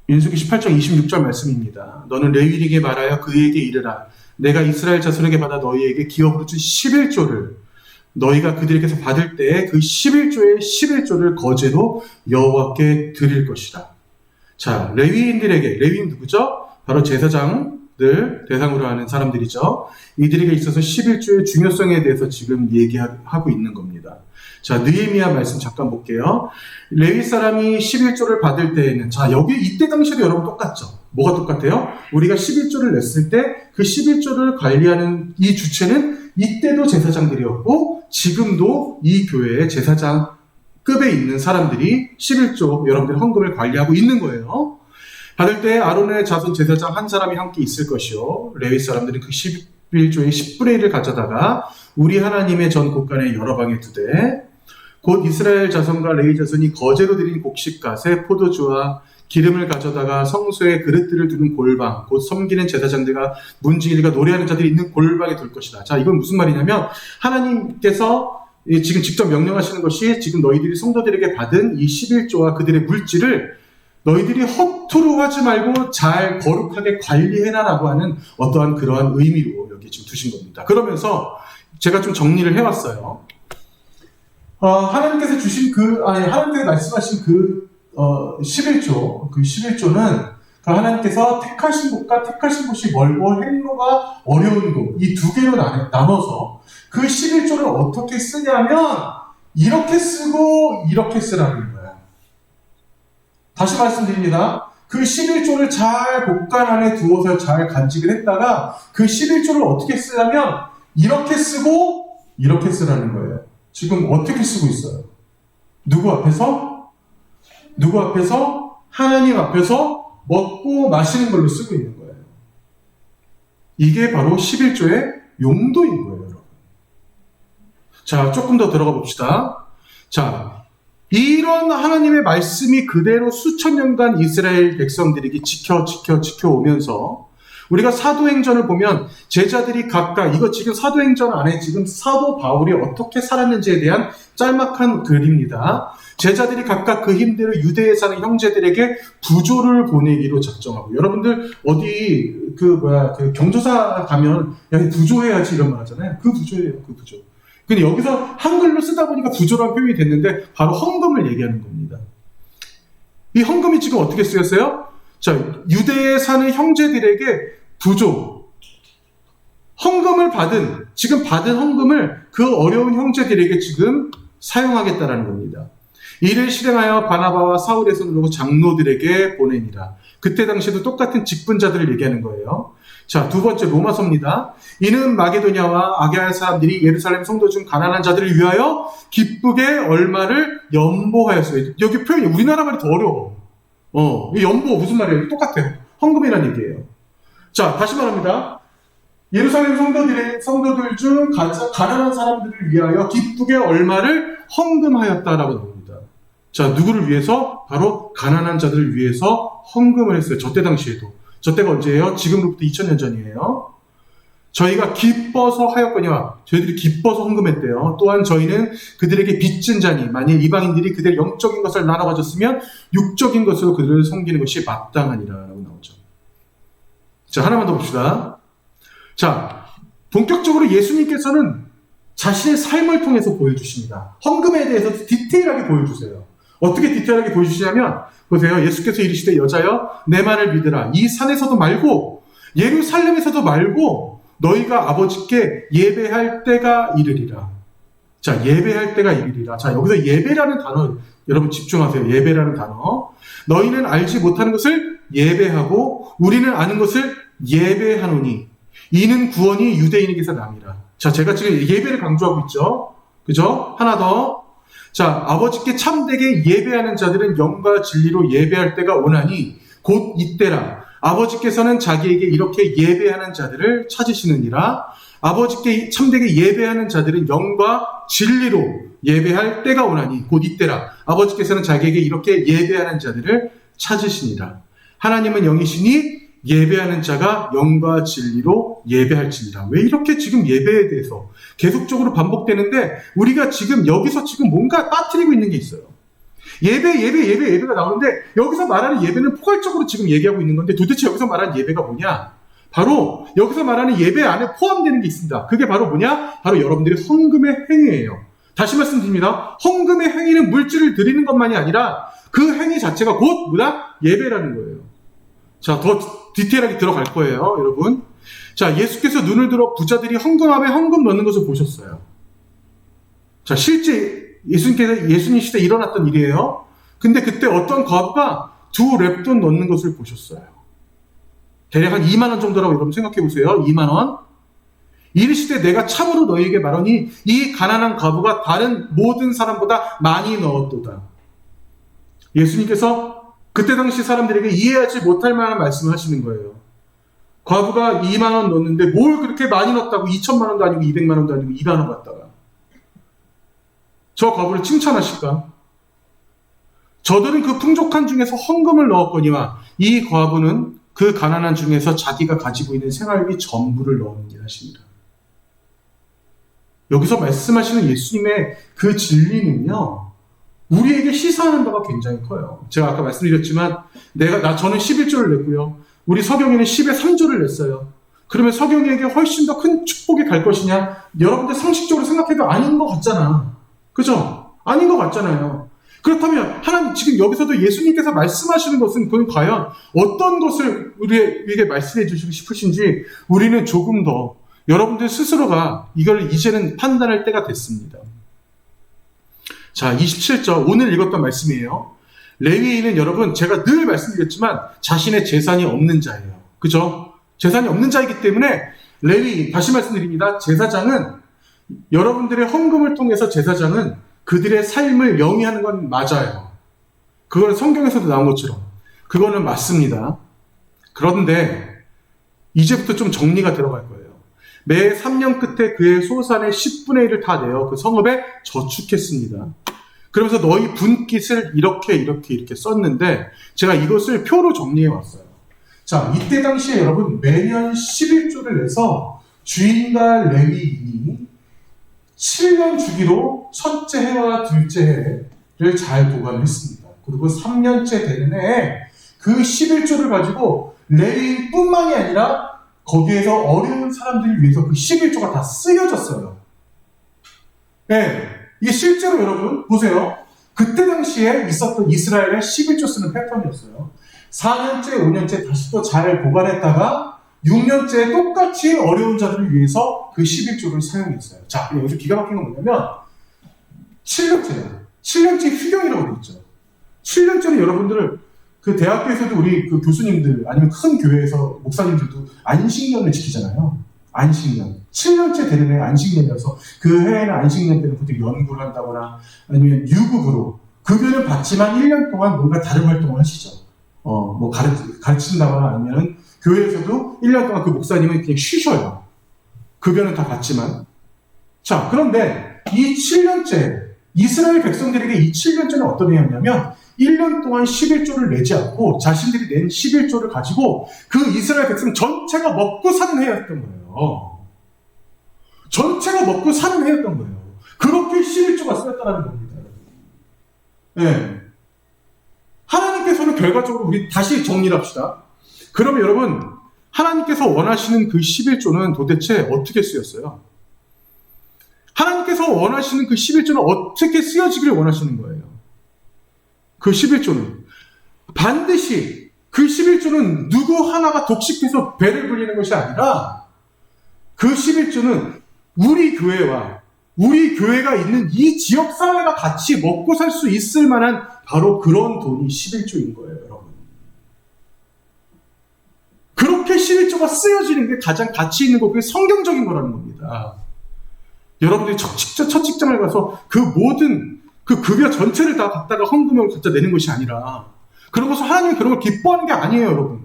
18장 26절 말씀입니다. 너는 레위인에게 말하여 그에게 이르라. 내가 이스라엘 자손에게 받아 너희에게 기업으로 준 11조를 너희가 그들에게서 받을 때에 그 11조의 11조를 거제로 여호와께 드릴 것이다. 자, 레위인 누구죠? 바로 제사장들 대상으로 하는 사람들이죠. 이들에게 있어서 11조의 중요성에 대해서 지금 얘기하고 있는 겁니다. 자, 느헤미야 말씀 잠깐 볼게요. 레위 사람이 11조를 받을 때에는, 자, 여기 이때 당시에도 여러분 똑같죠? 뭐가 똑같아요? 우리가 11조를 냈을 때 그 11조를 관리하는 이 주체는 이때도 제사장들이었고 지금도 이 교회의 제사장급에 있는 사람들이 11조 여러분들 헌금을 관리하고 있는 거예요. 받을 때 아론의 자손 제사장 한 사람이 함께 있을 것이요. 레위 사람들은 그 11조의 10분의 1을 가져다가 우리 하나님의 전 곳간에 여러 방에 두되 곧 이스라엘 자손과 레위 자손이 거제로 드린 곡식갓에 포도주와 기름을 가져다가 성소에 그릇들을 두는 골방, 곧 섬기는 제사장들과 문지기들과 노래하는 자들이 있는 골방에 둘 것이다. 자, 이건 무슨 말이냐면 하나님께서 지금 직접 명령하시는 것이 지금 너희들이 성도들에게 받은 이 11조와 그들의 물질을 너희들이 허투루 하지 말고 잘 거룩하게 관리해라라고 하는 어떠한 그러한 의미로 여기 지금 두신 겁니다. 그러면서 제가 좀 정리를 해왔어요. 하나님께서 주신 하나님께서 말씀하신 그 11조는 하나님께서 택하신 곳과 택하신 곳이 멀고 행로가 어려운 곳, 이 두 개로 나눠서 그 11조를 어떻게 쓰냐면 이렇게 쓰고 이렇게 쓰라는 거예요. 다시 말씀드립니다. 그 11조를 잘 곳간 안에 두어서 잘 간직을 했다가 그 11조를 어떻게 쓰냐면 이렇게 쓰고 이렇게 쓰라는 거예요. 지금 어떻게 쓰고 있어요? 누구 앞에서? 하나님 앞에서 먹고 마시는 걸로 쓰고 있는 거예요. 이게 바로 11조의 용도인 거예요, 여러분. 자, 조금 더 들어가 봅시다. 자, 이런 하나님의 말씀이 그대로 수천 년간 이스라엘 백성들에게 지켜오면서 우리가 사도행전을 보면 제자들이 각각 이거 지금 사도행전 안에 지금 사도 바울이 어떻게 살았는지에 대한 짤막한 글입니다. 제자들이 각각 그 힘대로 유대에 사는 형제들에게 부조를 보내기로 작정하고, 여러분들 어디 그 경조사 가면 야 부조해야지 이런 말 하잖아요. 그 부조예요, 그 부조. 근데 여기서 한글로 쓰다 보니까 부조라는 표현이 됐는데 바로 헌금을 얘기하는 겁니다. 이 헌금이 지금 어떻게 쓰였어요? 자, 유대에 사는 형제들에게 부조, 헌금을 지금 받은 헌금을 그 어려운 형제들에게 지금 사용하겠다라는 겁니다. 이를 실행하여 바나바와 사울의 손으로 장로들에게 보내니라. 그때 당시에도 똑같은 직분자들을 얘기하는 거예요. 자, 두 번째 로마서입니다. 이는 마게도냐와 아게아 사람들이 예루살렘 성도 중 가난한 자들을 위하여 기쁘게 얼마를 연보하였어요. 여기 표현이 우리나라 말이 더 어려워. 이 연보 무슨 말이에요? 똑같아요. 헌금이라는 얘기예요. 자, 다시 말합니다. 예루살렘 성도들 중 가난한 사람들을 위하여 기쁘게 얼마를 헌금하였다라고 나옵니다. 자, 누구를 위해서? 바로 가난한 자들을 위해서 헌금을 했어요. 저때 당시에도. 저때가 언제예요? 지금으로부터 2000년 전이에요. 저희가 기뻐서 하였거니와, 저희들이 기뻐서 헌금했대요. 또한 저희는 그들에게 빚진 자니 만일 이방인들이 그들의 영적인 것을 나눠가졌으면 육적인 것으로 그들을 섬기는 것이 마땅하니라 라고 나오죠. 자, 하나만 더 봅시다. 자, 본격적으로 예수님께서는 자신의 삶을 통해서 보여주십니다. 헌금에 대해서 디테일하게 보여주세요. 어떻게 디테일하게 보여주시냐면, 보세요. 예수께서 이르시되 여자여 내 말을 믿으라. 이 산에서도 말고 예루살렘에서도 말고 너희가 아버지께 예배할 때가 이르리라. 자, 예배할 때가 이르리라. 자, 여기서 예배라는 단어, 여러분 집중하세요. 예배라는 단어. 너희는 알지 못하는 것을 예배하고 우리는 아는 것을 예배하노니 이는 구원이 유대인에게서 남이라. 자, 제가 지금 예배를 강조하고 있죠. 그죠? 하나 더. 자, 아버지께 참되게 예배하는 자들은 영과 진리로 예배할 때가 오나니 곧 이때라. 아버지께서는 자기에게 이렇게 예배하는 자들을 찾으시느니라. 아버지께 참되게 예배하는 자들은 영과 진리로 예배할 때가 오나니 곧 이때라. 아버지께서는 자기에게 이렇게 예배하는 자들을 찾으시니라. 하나님은 영이시니 예배하는 자가 영과 진리로 예배할지니라. 왜 이렇게 지금 예배에 대해서 계속적으로 반복되는데 우리가 지금 여기서 지금 뭔가 빠뜨리고 있는 게 있어요. 예배가 나오는데 여기서 말하는 예배는 포괄적으로 지금 얘기하고 있는 건데 도대체 여기서 말하는 예배가 뭐냐? 바로 여기서 말하는 예배 안에 포함되는 게 있습니다. 그게 바로 뭐냐? 바로 여러분들의 헌금의 행위예요. 다시 말씀드립니다. 헌금의 행위는 물질을 드리는 것만이 아니라 그 행위 자체가 곧 뭐다? 예배라는 거예요. 자, 더 디테일하게 들어갈 거예요, 여러분. 자, 예수께서 눈을 들어 부자들이 헌금함에 헌금 넣는 것을 보셨어요. 자, 실제 예수님 시대에 일어났던 일이에요. 근데 그때 어떤 과부가 2렙돈 넣는 것을 보셨어요. 대략 한 2만 원 정도라고 여러분 생각해 보세요. 2만 원. 이르시되 내가 참으로 너희에게 말하니 이 가난한 과부가 다른 모든 사람보다 많이 넣었도다. 예수님께서 그때 당시 사람들에게 이해하지 못할 만한 말씀을 하시는 거예요. 과부가 2만 원 넣었는데 뭘 그렇게 많이 넣었다고 2천만 원도 아니고 200만 원도 아니고 2만 원 갖다가 저 과부를 칭찬하실까? 저들은 그 풍족한 중에서 헌금을 넣었거니와 이 과부는 그 가난한 중에서 자기가 가지고 있는 생활비 전부를 넣었느니라 하십니다. 여기서 말씀하시는 예수님의 그 진리는요, 우리에게 시사하는 바가 굉장히 커요. 제가 아까 말씀드렸지만 저는 11조를 냈고요. 우리 서경이는 10의 3조를 냈어요. 그러면 서경이에게 훨씬 더 큰 축복이 갈 것이냐? 여러분들 상식적으로 생각해도 아닌 것 같잖아. 그죠? 아닌 것 같잖아요. 그렇다면 하나님 지금 여기서도 예수님께서 말씀하시는 것은 그건 과연 어떤 것을 우리에게 말씀해 주시고 싶으신지 우리는 조금 더 여러분들 스스로가 이걸 이제는 판단할 때가 됐습니다. 자, 27절 오늘 읽었던 말씀이에요. 레위인은 여러분 제가 늘 말씀드렸지만 자신의 재산이 없는 자예요. 그죠? 재산이 없는 자이기 때문에 레위인, 다시 말씀드립니다. 제사장은 여러분들의 헌금을 통해서 제사장은 그들의 삶을 영위하는 건 맞아요. 그거는 성경에서도 나온 것처럼 그거는 맞습니다. 그런데 이제부터 좀 정리가 들어갈 거예요. 매 3년 끝에 그의 소산의 10분의 1을 다 내어 그 성읍에 저축했습니다. 그러면서 너희 분깃을 이렇게 썼는데 제가 이것을 표로 정리해 왔어요. 자, 이때 당시에 여러분 매년 11조를 내서 주인과 레위인이 7년 주기로 첫째 해와 둘째 해를 잘 보관했습니다. 그리고 3년째 되는 해에 그 11조를 가지고 레위인뿐만이 아니라 거기에서 어려운 사람들을 위해서 그 11조가 다 쓰여졌어요. 네, 이게 실제로 여러분 보세요. 그때 당시에 있었던 이스라엘의 11조 쓰는 패턴이었어요. 4년째, 5년째 다시 또 잘 보관했다가 6년째 똑같이 어려운 자들을 위해서 그 11조를 사용했어요. 자, 여기서 기가 막힌 건 뭐냐면 7년째예요. 7년째 휴경이라고 되어 있죠. 7년째는 여러분들 그 대학교에서도 우리 그 교수님들 아니면 큰 교회에서 목사님들도 안식년을 지키잖아요. 안식년. 7년째 되는 해 안식년이어서 그 해에는 안식년 때는 보통 연구를 한다거나 아니면 유급으로 급여는 받지만 1년 동안 뭔가 다른 활동을 하시죠. 뭐 가르친다거나 아니면 교회에서도 1년 동안 그 목사님은 그냥 쉬셔요. 급여는 다 받지만. 자, 그런데 이 7년째 이스라엘 백성들에게 이 7년째는 어떤 해였냐면 1년 동안 11조를 내지 않고 자신들이 낸 11조를 가지고 그 이스라엘 백성 전체가 먹고 사는 해였던 거예요. 전체가 먹고 사는 해였던 거예요. 그렇게 11조가 쓰였다는 겁니다. 네. 하나님께서는 결과적으로 우리 다시 정리를 합시다. 그러면 여러분 하나님께서 원하시는 그 11조는 도대체 어떻게 쓰였어요? 하나님께서 원하시는 그 11조는 어떻게 쓰여지기를 원하시는 거예요? 그 11조는 반드시 그 11조는 누구 하나가 독식해서 배를 불리는 것이 아니라 그 11조는 우리 교회와 우리 교회가 있는 이 지역사회가 같이 먹고 살 수 있을 만한 바로 그런 돈이 11조인 거예요, 여러분. 그렇게 11조가 쓰여지는 게 가장 가치 있는 거고 성경적인 거라는 겁니다. 여러분들이 첫 직장을 가서 그 모든 그 급여 전체를 다 갖다가 헌금을 갖다 내는 것이 아니라 그런 것을 하나님이 그런 걸 기뻐하는 게 아니에요, 여러분.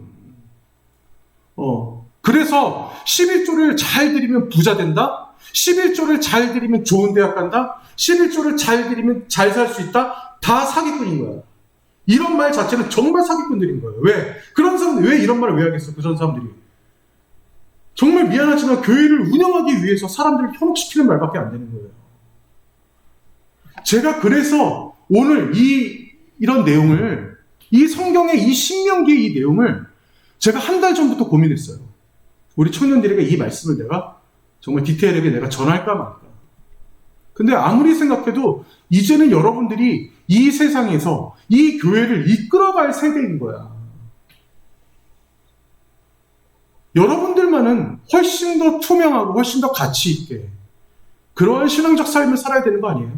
그래서 11조를 잘 드리면 부자 된다? 11조를 잘 드리면 좋은 대학 간다? 11조를 잘 드리면 잘 살 수 있다? 다 사기꾼인 거야. 이런 말 자체는 정말 사기꾼들인 거예요. 왜? 그런 사람들 왜 이런 말을 왜 하겠어? 그런 사람들이. 정말 미안하지만 교회를 운영하기 위해서 사람들을 현혹시키는 말밖에 안 되는 거예요. 제가 그래서 오늘 이런 내용을 이 성경의 이 신명기의 이 내용을 제가 한 달 전부터 고민했어요. 우리 청년들에게 이 말씀을 내가 정말 디테일하게 내가 전할까 말까. 근데 아무리 생각해도 이제는 여러분들이 이 세상에서 이 교회를 이끌어갈 세대인 거야. 여러분들만은 훨씬 더 투명하고 훨씬 더 가치 있게 그러한 신앙적 삶을 살아야 되는 거 아니에요?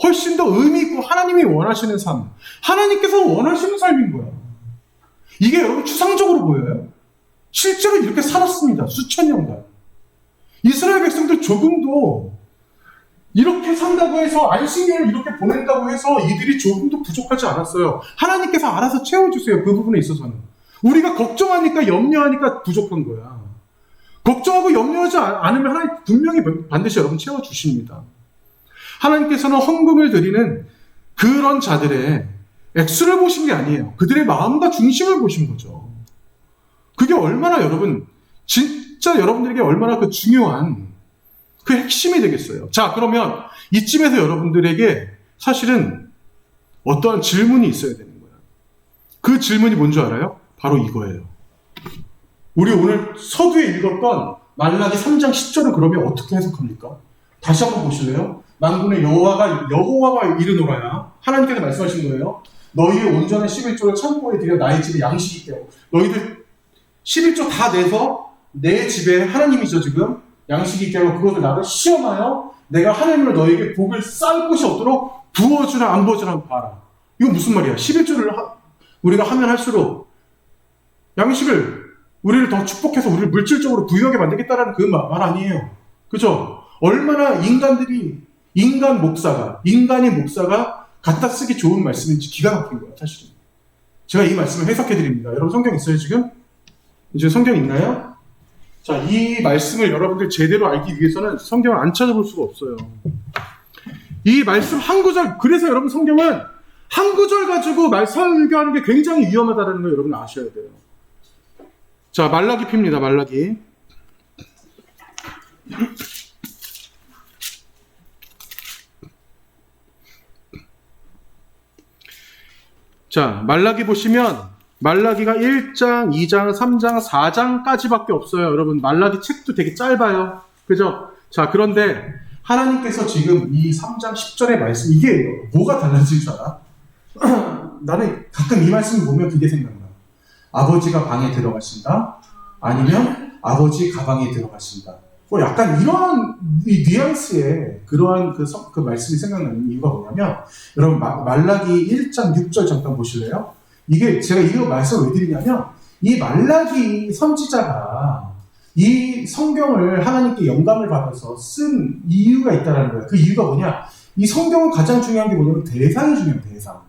훨씬 더 의미 있고 하나님이 원하시는 삶, 하나님께서 원하시는 삶인 거야. 이게 여러분 추상적으로 보여요? 실제로 이렇게 살았습니다. 수천 년간. 이스라엘 백성들 조금도 이렇게 산다고 해서 안식년을 이렇게 보낸다고 해서 이들이 조금도 부족하지 않았어요. 하나님께서 알아서 채워주세요. 그 부분에 있어서는. 우리가 걱정하니까 염려하니까 부족한 거야. 걱정하고 염려하지 않으면 하나님 분명히 반드시 여러분 채워주십니다. 하나님께서는 헌금을 드리는 그런 자들의 액수를 보신 게 아니에요. 그들의 마음과 중심을 보신 거죠. 그게 얼마나 여러분 진짜 여러분들에게 얼마나 그 중요한 그 핵심이 되겠어요. 자, 그러면 이쯤에서 여러분들에게 사실은 어떠한 질문이 있어야 되는 거예요. 그 질문이 뭔지 알아요? 바로 이거예요. 우리 오늘 서두에 읽었던 말라기 3장 10절은 그러면 어떻게 해석합니까? 다시 한번 보실래요? 만군의 여호와가 이르노라야. 하나님께서 말씀하신 거예요. 너희의 온전한 11조를 창고에 들여 나의 집에 양식이 있게 하고. 너희들 11조 다 내서 내 집에 하나님이죠 지금 양식이 있게 하고 그것을 나를 시험하여 내가 하나님으로 너희에게 복을 쌓을 곳이 없도록 부어주나 안 부어주나 봐라. 이거 무슨 말이야? 11조를 우리가 하면 할수록 양식을 우리를 더 축복해서 우리를 물질적으로 부유하게 만들겠다라는 그 말 아니에요. 그죠? 얼마나 인간의 목사가 갖다 쓰기 좋은 말씀인지 기가 막힌 거야, 사실은. 제가 이 말씀을 해석해 드립니다. 여러분 성경 있어요, 지금? 이제 성경 있나요? 자, 이 말씀을 여러분들 제대로 알기 위해서는 성경을 안 찾아볼 수가 없어요. 이 말씀 한 구절, 그래서 여러분 성경은 한 구절 가지고 설교하는 게 굉장히 위험하다는 거 여러분 아셔야 돼요. 자, 말라기 핍니다. 말라기. 자, 말라기 보시면 말라기가 1장, 2장, 3장, 4장까지밖에 없어요. 여러분 말라기 책도 되게 짧아요. 그죠? 자, 그런데 하나님께서 지금 이 3장 10절의 말씀, 이게 뭐가 달라질 줄 알아? 나는 가끔 이 말씀을 보면 그게 생각나. 아버지가 방에 들어가신다? 아니면 아버지 가방에 들어가신다? 뭐 약간 이런 이 뉘앙스의 그러한 그 말씀이 생각나는 이유가 뭐냐면, 여러분 말라기 1장 6절 잠깐 보실래요? 이게 제가 이 말씀을 왜 드리냐면, 이 말라기 선지자가 이 성경을 하나님께 영감을 받아서 쓴 이유가 있다는 거예요. 그 이유가 뭐냐? 이 성경은 가장 중요한 게 뭐냐면 대상이 중요해요. 대상.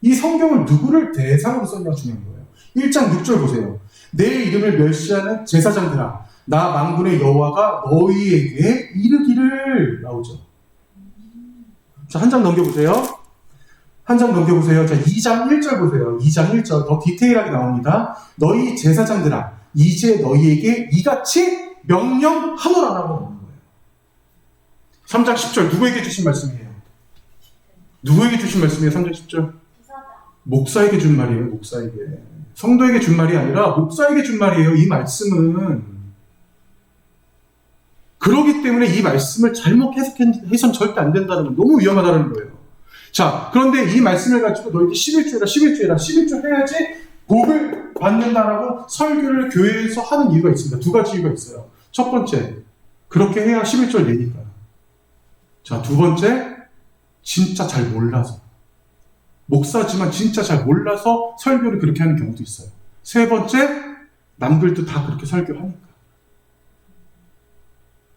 이 성경을 누구를 대상으로 썼냐가 중요한 거예요. 1장 6절 보세요. 내 이름을 멸시하는 제사장들아, 나 만군의 여호와가 너희에게 이르기를, 나오죠. 자, 한 장 넘겨보세요. 한 장 넘겨보세요. 자, 2장 1절 보세요. 2장 1절 더 디테일하게 나옵니다. 너희 제사장들아, 이제 너희에게 이같이 명령하노라라고 나오는 거예요. 3장 10절 누구에게 주신 말씀이에요? 누구에게 주신 말씀이에요? 3장 10절 목사에게 준 말이에요. 목사에게. 성도에게 준 말이 아니라 목사에게 준 말이에요. 이 말씀은. 그렇기 때문에 이 말씀을 잘못 해서는 절대 안 된다는 건 너무 위험하다는 거예요. 자, 그런데 이 말씀을 가지고 너희들 11조 해야지 복을 받는다라고 설교를 교회에서 하는 이유가 있습니다. 두 가지 이유가 있어요. 첫 번째, 그렇게 해야 11조를 내니까. 자, 두 번째, 진짜 잘 몰라서. 목사지만 진짜 잘 몰라서 설교를 그렇게 하는 경우도 있어요. 세 번째, 남들도 다 그렇게 설교하니까.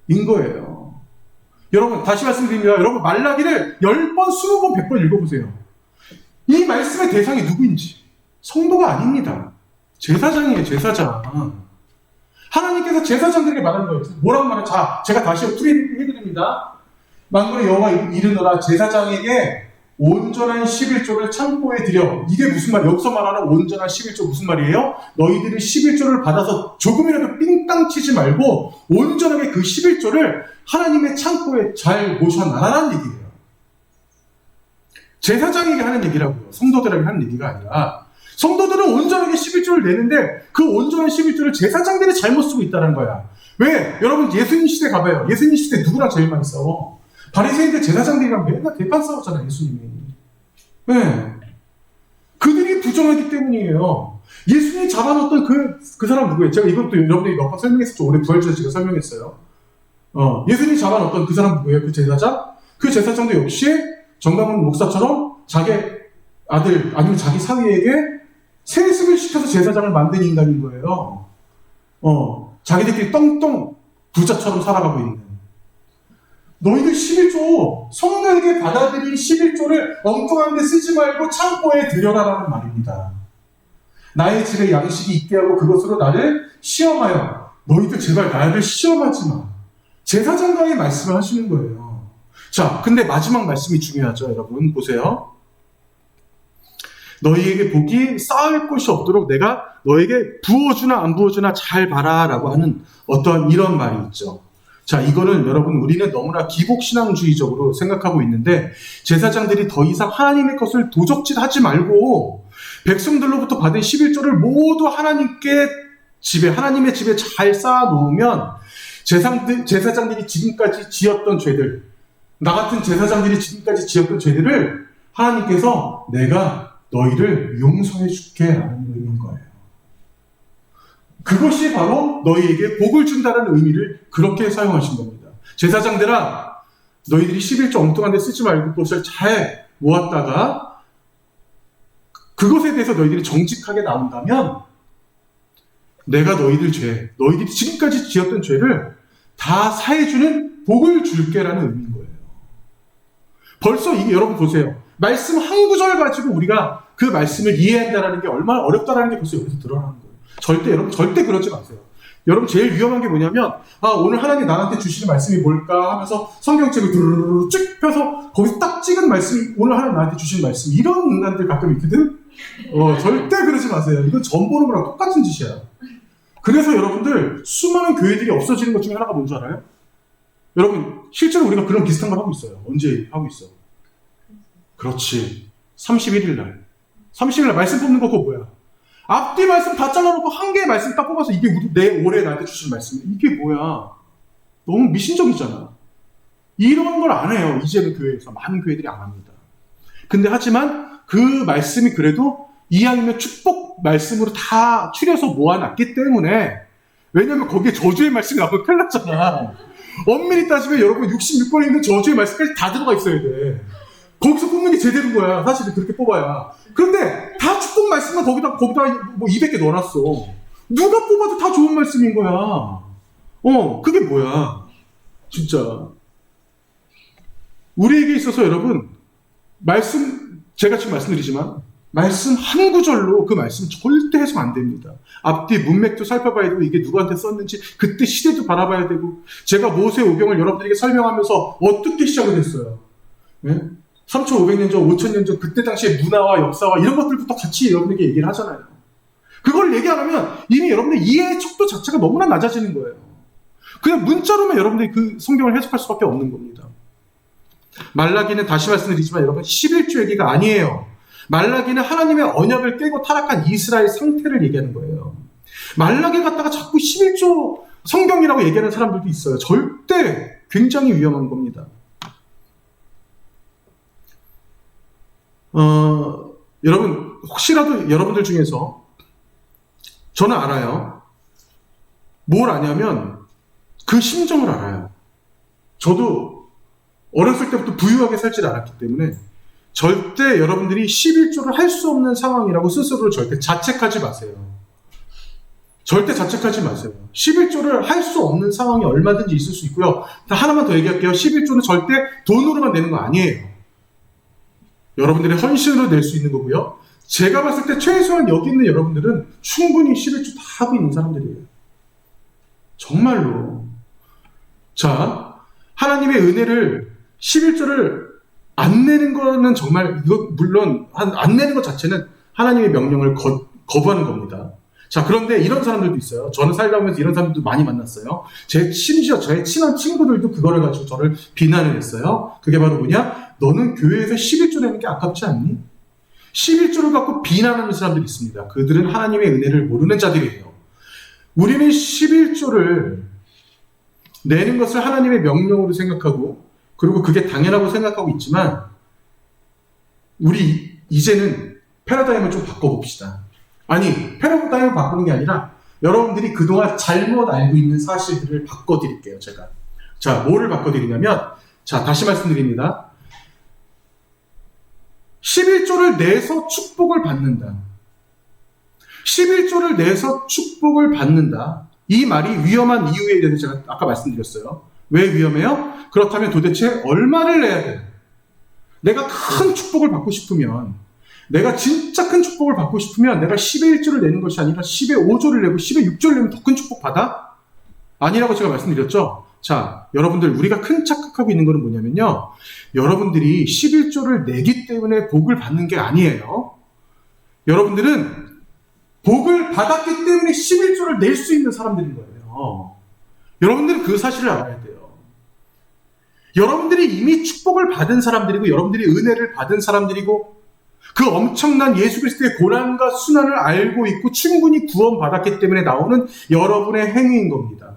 인 거예요. 여러분, 다시 말씀드립니다. 여러분, 말라기를 10번, 20번, 100번 읽어보세요. 이 말씀의 대상이 누구인지. 성도가 아닙니다. 제사장이에요, 제사장. 하나님께서 제사장들에게 말하는 거예요. 뭐라고 말해요? 자, 제가 다시 풀이해드립니다. 만군의 여호와 이르노라, 제사장에게 온전한 11조를 창고에 드려. 이게 무슨 말이에요? 여기서 말하는 온전한 11조 무슨 말이에요? 너희들이 11조를 받아서 조금이라도 삥땅 치지 말고 온전하게 그 11조를 하나님의 창고에 잘 모셔놔라는 얘기예요. 제사장에게 하는 얘기라고요. 성도들에게 하는 얘기가 아니라. 성도들은 온전하게 11조를 내는데 그 온전한 11조를 제사장들이 잘못 쓰고 있다는 거야. 왜? 여러분 예수님 시대 가봐요. 예수님 시대 누구랑 제일 많이 싸워? 바리새인들 제사장들이랑 맨날 대판 싸웠잖아요. 예수님이. 네. 그들이 부정하기 때문이에요. 예수님이 잡아놓던 그 사람 누구예요? 제가 이것도 여러분들이 몇 번 설명했었죠. 올해 부활절 제가 설명했어요. 예수님이 잡아놓던 그 사람 누구예요? 그 제사장? 그 제사장도 역시 정강훈 목사처럼 자기 아들 아니면 자기 사위에게 세습을 시켜서 제사장을 만든 인간인 거예요. 자기들끼리 떵떵 부자처럼 살아가고 있는. 너희들 11조, 성도에게 받아들인 11조를 엉뚱한 데 쓰지 말고 창고에 들여라라는 말입니다. 나의 집에 양식이 있게 하고 그것으로 나를 시험하여. 너희들 제발 나를 시험하지 마. 제사장과의 말씀을 하시는 거예요. 자, 근데 마지막 말씀이 중요하죠. 여러분 보세요. 너희에게 복이 쌓을 곳이 없도록 내가 너에게 부어주나 안 부어주나 잘 봐라 라고 하는 어떠한 이런 말이 있죠. 자, 이거는 여러분 우리는 너무나 기복신앙주의적으로 생각하고 있는데, 제사장들이 더 이상 하나님의 것을 도적질하지 말고 백성들로부터 받은 11조를 모두 하나님의 집에 잘 쌓아놓으면 제사장들이 지금까지 지었던 죄들, 나 같은 제사장들이 지금까지 지었던 죄들을 하나님께서 내가 너희를 용서해 줄게 라는 의미인 거예요. 그것이 바로 너희에게 복을 준다는 의미를 그렇게 사용하신 겁니다. 제사장들아, 너희들이 11조 엉뚱한 데 쓰지 말고 그것을 잘 모았다가 그것에 대해서 너희들이 정직하게 나온다면 내가 너희들이 지금까지 지었던 죄를 다 사해주는 복을 줄게라는 의미인 거예요. 벌써 이게 여러분 보세요. 말씀 한 구절 가지고 우리가 그 말씀을 이해한다는 게 얼마나 어렵다는 게 벌써 여기서 드러나는 거예요. 여러분 절대 그러지 마세요. 여러분 제일 위험한 게 뭐냐면 오늘 하나님 나한테 주시는 말씀이 뭘까 하면서 성경책을 두루루루 쭉 펴서 거기서 딱 찍은 말씀이 오늘 하나님 나한테 주시는 말씀. 이런 인간들 가끔 있거든. 절대 그러지 마세요. 이건 점 보는 거랑 똑같은 짓이야. 그래서 여러분들 수많은 교회들이 없어지는 것 중에 하나가 뭔지 알아요? 여러분 실제로 우리가 그런 비슷한 걸 하고 있어요. 언제 하고 있어? 그렇지. 31일 날 말씀 뽑는 거 그거 뭐야? 앞뒤 말씀 다 잘라놓고 한 개의 말씀 딱 뽑아서 이게 내 올해 나한테 주신 말씀. 이게 뭐야? 너무 미신적이잖아. 이런 걸 안 해요. 이제는 교회에서 많은 교회들이 안 합니다. 근데 하지만 그 말씀이 그래도 이왕이면 축복 말씀으로 다 추려서 모아놨기 때문에, 왜냐면 거기에 저주의 말씀이 나오면 큰일 났잖아. 엄밀히 따지면 여러분 66번에 있는 저주의 말씀까지 다 들어가 있어야 돼. 거기서 뽑는 게 제대로인 거야. 사실은 그렇게 뽑아야. 그런데 다 축복 말씀만 거기다 뭐 200개 넣어놨어. 누가 뽑아도 다 좋은 말씀인 거야. 그게 뭐야. 진짜. 우리에게 있어서 여러분, 제가 지금 말씀드리지만, 말씀 한 구절로 그 말씀 절대 해석 안 됩니다. 앞뒤 문맥도 살펴봐야 되고, 이게 누구한테 썼는지, 그때 시대도 바라봐야 되고, 제가 모세 오경을 여러분들에게 설명하면서 어떻게 시작을 했어요? 네? 3,500년 전, 5,000년 전, 그때 당시의 문화와 역사와 이런 것들부터 같이 여러분에게 얘기를 하잖아요. 그걸 얘기 안 하면 이미 여러분들 이해의 척도 자체가 너무나 낮아지는 거예요. 그냥 문자로만 여러분들이 그 성경을 해석할 수밖에 없는 겁니다. 말라기는 다시 말씀드리지만 여러분 11조 얘기가 아니에요. 말라기는 하나님의 언약을 깨고 타락한 이스라엘 상태를 얘기하는 거예요. 말라기 갖다가 자꾸 11조 성경이라고 얘기하는 사람들도 있어요. 절대 굉장히 위험한 겁니다. 여러분 혹시라도 여러분들 중에서 저는 알아요. 뭘 아냐면 그 심정을 알아요. 저도 어렸을 때부터 부유하게 살지 않았기 때문에 절대 여러분들이 11조를 할 수 없는 상황이라고 스스로를 절대 자책하지 마세요. 절대 자책하지 마세요. 11조를 할 수 없는 상황이 얼마든지 있을 수 있고요. 하나만 더 얘기할게요. 11조는 절대 돈으로만 내는 거 아니에요. 여러분들의 헌신으로 낼 수 있는 거고요. 제가 봤을 때 최소한 여기 있는 여러분들은 충분히 11조 다 하고 있는 사람들이에요. 정말로. 자, 하나님의 은혜를 11조를 안 내는 거는 정말 이거 물론 안 내는 것 자체는 하나님의 명령을 거부하는 겁니다. 자, 그런데 이런 사람들도 있어요. 저는 살다 보면서 이런 사람들도 많이 만났어요. 심지어 저의 친한 친구들도 그거를 가지고 저를 비난을 했어요. 그게 바로 뭐냐? 너는 교회에서 11조 내는 게 아깝지 않니? 11조를 갖고 비난하는 사람들이 있습니다. 그들은 하나님의 은혜를 모르는 자들이에요. 우리는 11조를 내는 것을 하나님의 명령으로 생각하고 그리고 그게 당연하고 생각하고 있지만 우리 이제는 패러다임을 좀 바꿔봅시다. 아니, 패러다임을 바꾸는 게 아니라 여러분들이 그동안 잘못 알고 있는 사실들을 바꿔드릴게요. 제가. 자, 뭐를 바꿔드리냐면 자, 다시 말씀드립니다. 11조를 내서 축복을 받는다. 11조를 내서 축복을 받는다. 이 말이 위험한 이유에 대해서 제가 아까 말씀드렸어요. 왜 위험해요? 그렇다면 도대체 얼마를 내야 돼? 내가 큰 축복을 받고 싶으면, 내가 진짜 큰 축복을 받고 싶으면 내가 11조를 내는 것이 아니라 10의 5조를 내고 10의 6조를 내면 더 큰 축복 받아? 아니라고 제가 말씀드렸죠? 자, 여러분들 우리가 큰 착각하고 있는 것은 뭐냐면요. 여러분들이 11조를 내기 때문에 복을 받는 게 아니에요. 여러분들은 복을 받았기 때문에 11조를 낼 수 있는 사람들인 거예요. 여러분들은 그 사실을 알아야 돼요. 여러분들이 이미 축복을 받은 사람들이고 여러분들이 은혜를 받은 사람들이고 그 엄청난 예수 그리스도의 고난과 순환을 알고 있고 충분히 구원받았기 때문에 나오는 여러분의 행위인 겁니다.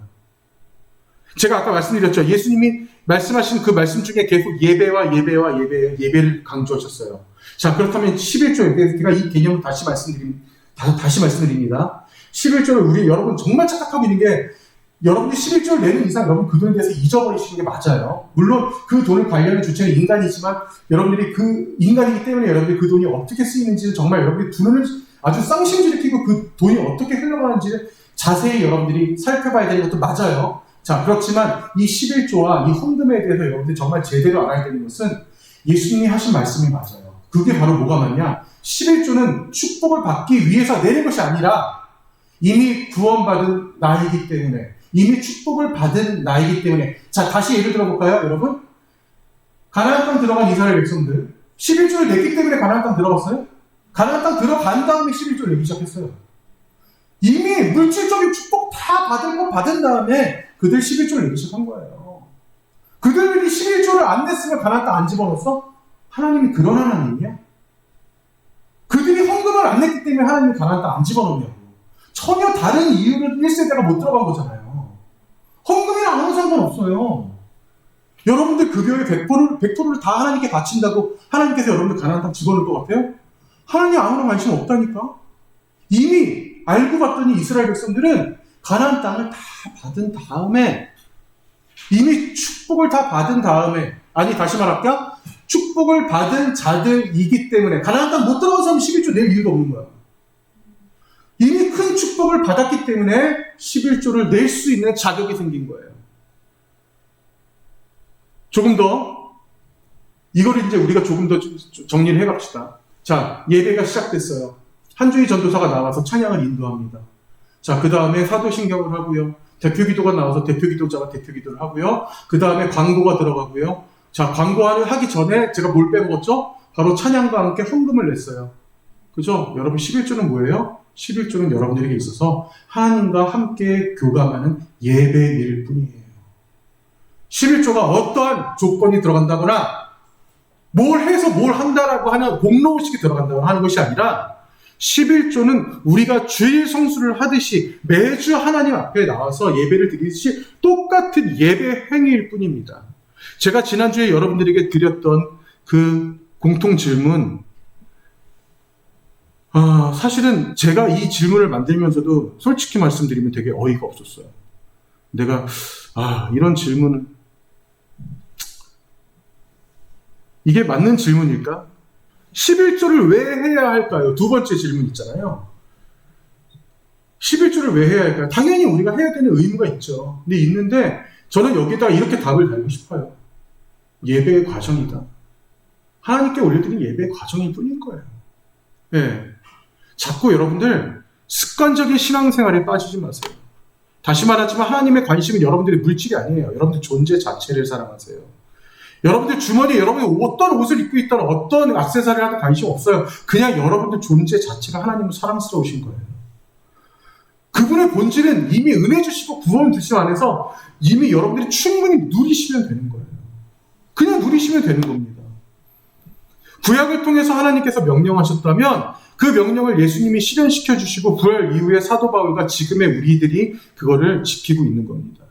제가 아까 말씀드렸죠. 예수님이 말씀하신 그 말씀 중에 계속 예배를 강조하셨어요. 자, 그렇다면 11조, 제가 이 개념을 다시 말씀드립니다. 11조를 여러분 정말 착각하고 있는 게 여러분이 11조를 내는 이상 여러분 그 돈에 대해서 잊어버리시는 게 맞아요. 물론 그 돈을 관리하는 주체는 인간이지만 여러분들이 그 인간이기 때문에 여러분들이 그 돈이 어떻게 쓰이는지를 정말 여러분들이 두 눈을 아주 쌍심지를 켜고 그 돈이 어떻게 흘러가는지를 자세히 여러분들이 살펴봐야 되는 것도 맞아요. 자, 그렇지만 이 11조와 이 헌금에 대해서 여러분들이 정말 제대로 알아야 되는 것은 예수님이 하신 말씀이 맞아요. 그게 바로 뭐가 맞냐? 11조는 축복을 받기 위해서 내는 것이 아니라 이미 구원받은 나이기 때문에, 이미 축복을 받은 나이기 때문에. 자, 다시 예를 들어볼까요, 여러분? 가나안 땅 들어간 이스라엘 백성들 11조를 냈기 때문에 가나안 땅 들어갔어요? 가나안 땅 들어간 다음에 11조를 내기 시작했어요. 이미 물질적인 축복 다 받은 다음에 그들 11조를 내기 시작한 거예요. 그들이 11조를 안 냈으면 가나안 땅 안 집어넣었어? 하나님이 그런 하나님이야? 그들이 헌금을 안 냈기 때문에 하나님이 가나안 땅 안 집어넣냐고. 전혀 다른 이유로 1세대가 못 들어간 거잖아요. 헌금이랑 아무 상관없어요. 여러분들 급여의 100%를 다 하나님께 바친다고 하나님께서 여러분들 가나안 땅 집어넣을 것 같아요? 하나님 아무런 관심 없다니까? 이미 알고 봤더니 이스라엘 백성들은 가나안 땅을 다 받은 다음에, 이미 축복을 다 받은 다음에, 아니 다시 말할까? 축복을 받은 자들이기 때문에 가나안 땅 못 들어간 사람은 11조 낼 이유가 없는 거야. 이미 큰 축복을 받았기 때문에 11조를 낼 수 있는 자격이 생긴 거예요. 조금 더 이거를 이제 우리가 조금 더 정리를 해갑시다. 자, 예배가 시작됐어요. 한주희 전도사가 나와서 찬양을 인도합니다. 자, 그 다음에 사도신경을 하고요. 대표기도가 나와서 대표기도자가 대표기도를 하고요. 그 다음에 광고가 들어가고요. 자, 광고를 하기 전에 제가 뭘 빼먹었죠? 바로 찬양과 함께 헌금을 냈어요. 그죠? 여러분 11조는 뭐예요? 11조는 여러분들에게 있어서 하나님과 함께 교감하는 예배일 뿐이에요. 11조가 어떠한 조건이 들어간다거나 뭘 해서 뭘 한다라고 하는 공로의식이 들어간다고 하는 것이 아니라 11조는 우리가 주일 성수를 하듯이 매주 하나님 앞에 나와서 예배를 드리듯이 똑같은 예배 행위일 뿐입니다. 제가 지난주에 여러분들에게 드렸던 그 공통 질문, 사실은 제가 이 질문을 만들면서도 솔직히 말씀드리면 되게 어이가 없었어요. 내가 이런 질문은 이게 맞는 질문일까? 11조를 왜 해야 할까요? 두 번째 질문 있잖아요. 11조를 왜 해야 할까요? 당연히 우리가 해야 되는 의무가 있죠. 근데 있는데 저는 여기다 이렇게 답을 달고 싶어요. 예배의 과정이다. 하나님께 올려드린 예배의 과정일 뿐인 거예요. 네. 자꾸 여러분들 습관적인 신앙생활에 빠지지 마세요. 다시 말하지만 하나님의 관심은 여러분들의 물질이 아니에요. 여러분들 존재 자체를 사랑하세요. 여러분들 주머니에 여러분이 어떤 옷을 입고 있던 어떤 액세서리를 하든 관심 없어요. 그냥 여러분들 존재 자체가 하나님은 사랑스러우신 거예요. 그분의 본질은 이미 은혜 주시고 구원 주심 안에서 이미 여러분들이 충분히 누리시면 되는 거예요. 그냥 누리시면 되는 겁니다. 구약을 통해서 하나님께서 명령하셨다면 그 명령을 예수님이 실현시켜 주시고 부활 이후에 사도 바울과 지금의 우리들이 그거를 지키고 있는 겁니다.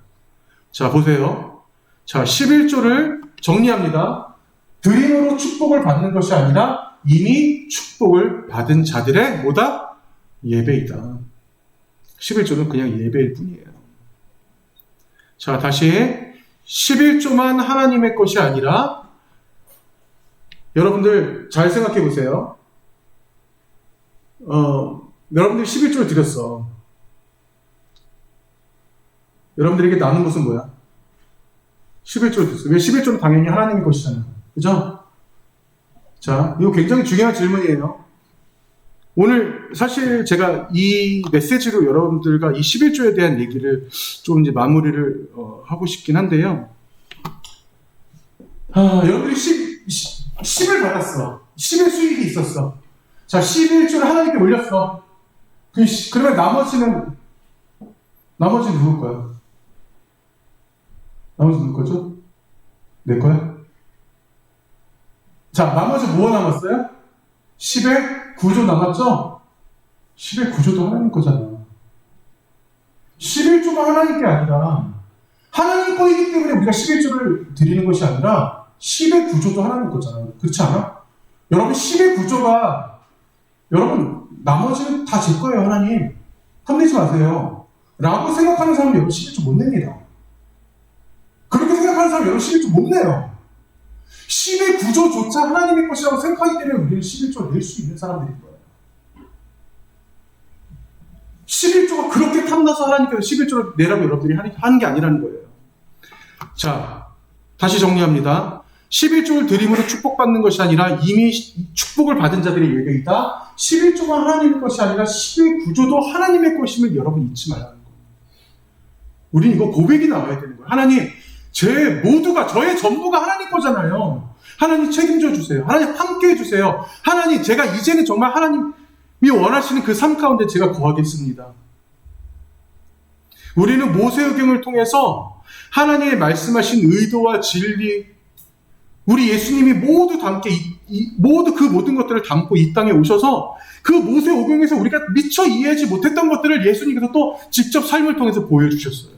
자, 보세요. 자, 11조를 정리합니다. 드림으로 축복을 받는 것이 아니라 이미 축복을 받은 자들의 뭐다? 예배이다. 11조는 그냥 예배일 뿐이에요. 자, 다시 11조만 하나님의 것이 아니라 여러분들 잘 생각해 보세요. 여러분들이 11조를 드렸어. 여러분들에게 남은 것은 뭐야? 11조를 드렸어. 왜 11조는 당연히 하나님의 것이잖아요. 그죠? 자, 이거 굉장히 중요한 질문이에요. 오늘 사실 제가 이 메시지로 여러분들과 이 11조에 대한 얘기를 좀 이제 마무리를 하고 싶긴 한데요. 여러분들이 10을 받았어. 10의 수익이 있었어. 자, 11조를 하나님께 올렸어. 그러면 나머지는 누구 거야? 나머지 누구 거죠? 내 거야? 자, 나머지 뭐 남았어요? 10의 9조 남았죠? 10의 9조도 하나님 거잖아. 11조가 하나님 게 아니라 하나님 거이기 때문에 우리가 11조를 드리는 것이 아니라 10의 9조도 하나님 거잖아. 그렇지 않아? 여러분 10의 9조가 여러분 나머지는 다 제 거예요. 하나님 탐내지 마세요 라고 생각하는 사람은 여러분 11조 못 냅니다. 그렇게 생각하는 사람은 여러분 11조 못 내요. 10의 9조조차 하나님의 것이라고 생각하기 때문에 우리는 11조를 낼 수 있는 사람들인 거예요. 11조가 그렇게 탐나서 하나님께서 11조를 내라고 여러분들이 하는 게 아니라는 거예요. 자, 다시 정리합니다. 11조를 드림으로 축복받는 것이 아니라 이미 축복을 받은 자들의 예배이다. 11조가 하나님의 것이 아니라 11구조도 하나님의 것임을 여러분 잊지 말라는 거예요. 우린 이거 고백이 나와야 되는 거예요. 하나님, 제 모두가, 저의 전부가 하나님 거잖아요. 하나님 책임져 주세요. 하나님 함께 해주세요. 하나님, 제가 이제는 정말 하나님이 원하시는 그 삶 가운데 제가 거하겠습니다. 우리는 모세오경을 통해서 하나님의 말씀하신 의도와 진리, 우리 예수님이 모두 담게, 모두 그 모든 것들을 담고 이 땅에 오셔서 그 모세오경에서 우리가 미처 이해하지 못했던 것들을 예수님께서 또 직접 삶을 통해서 보여주셨어요.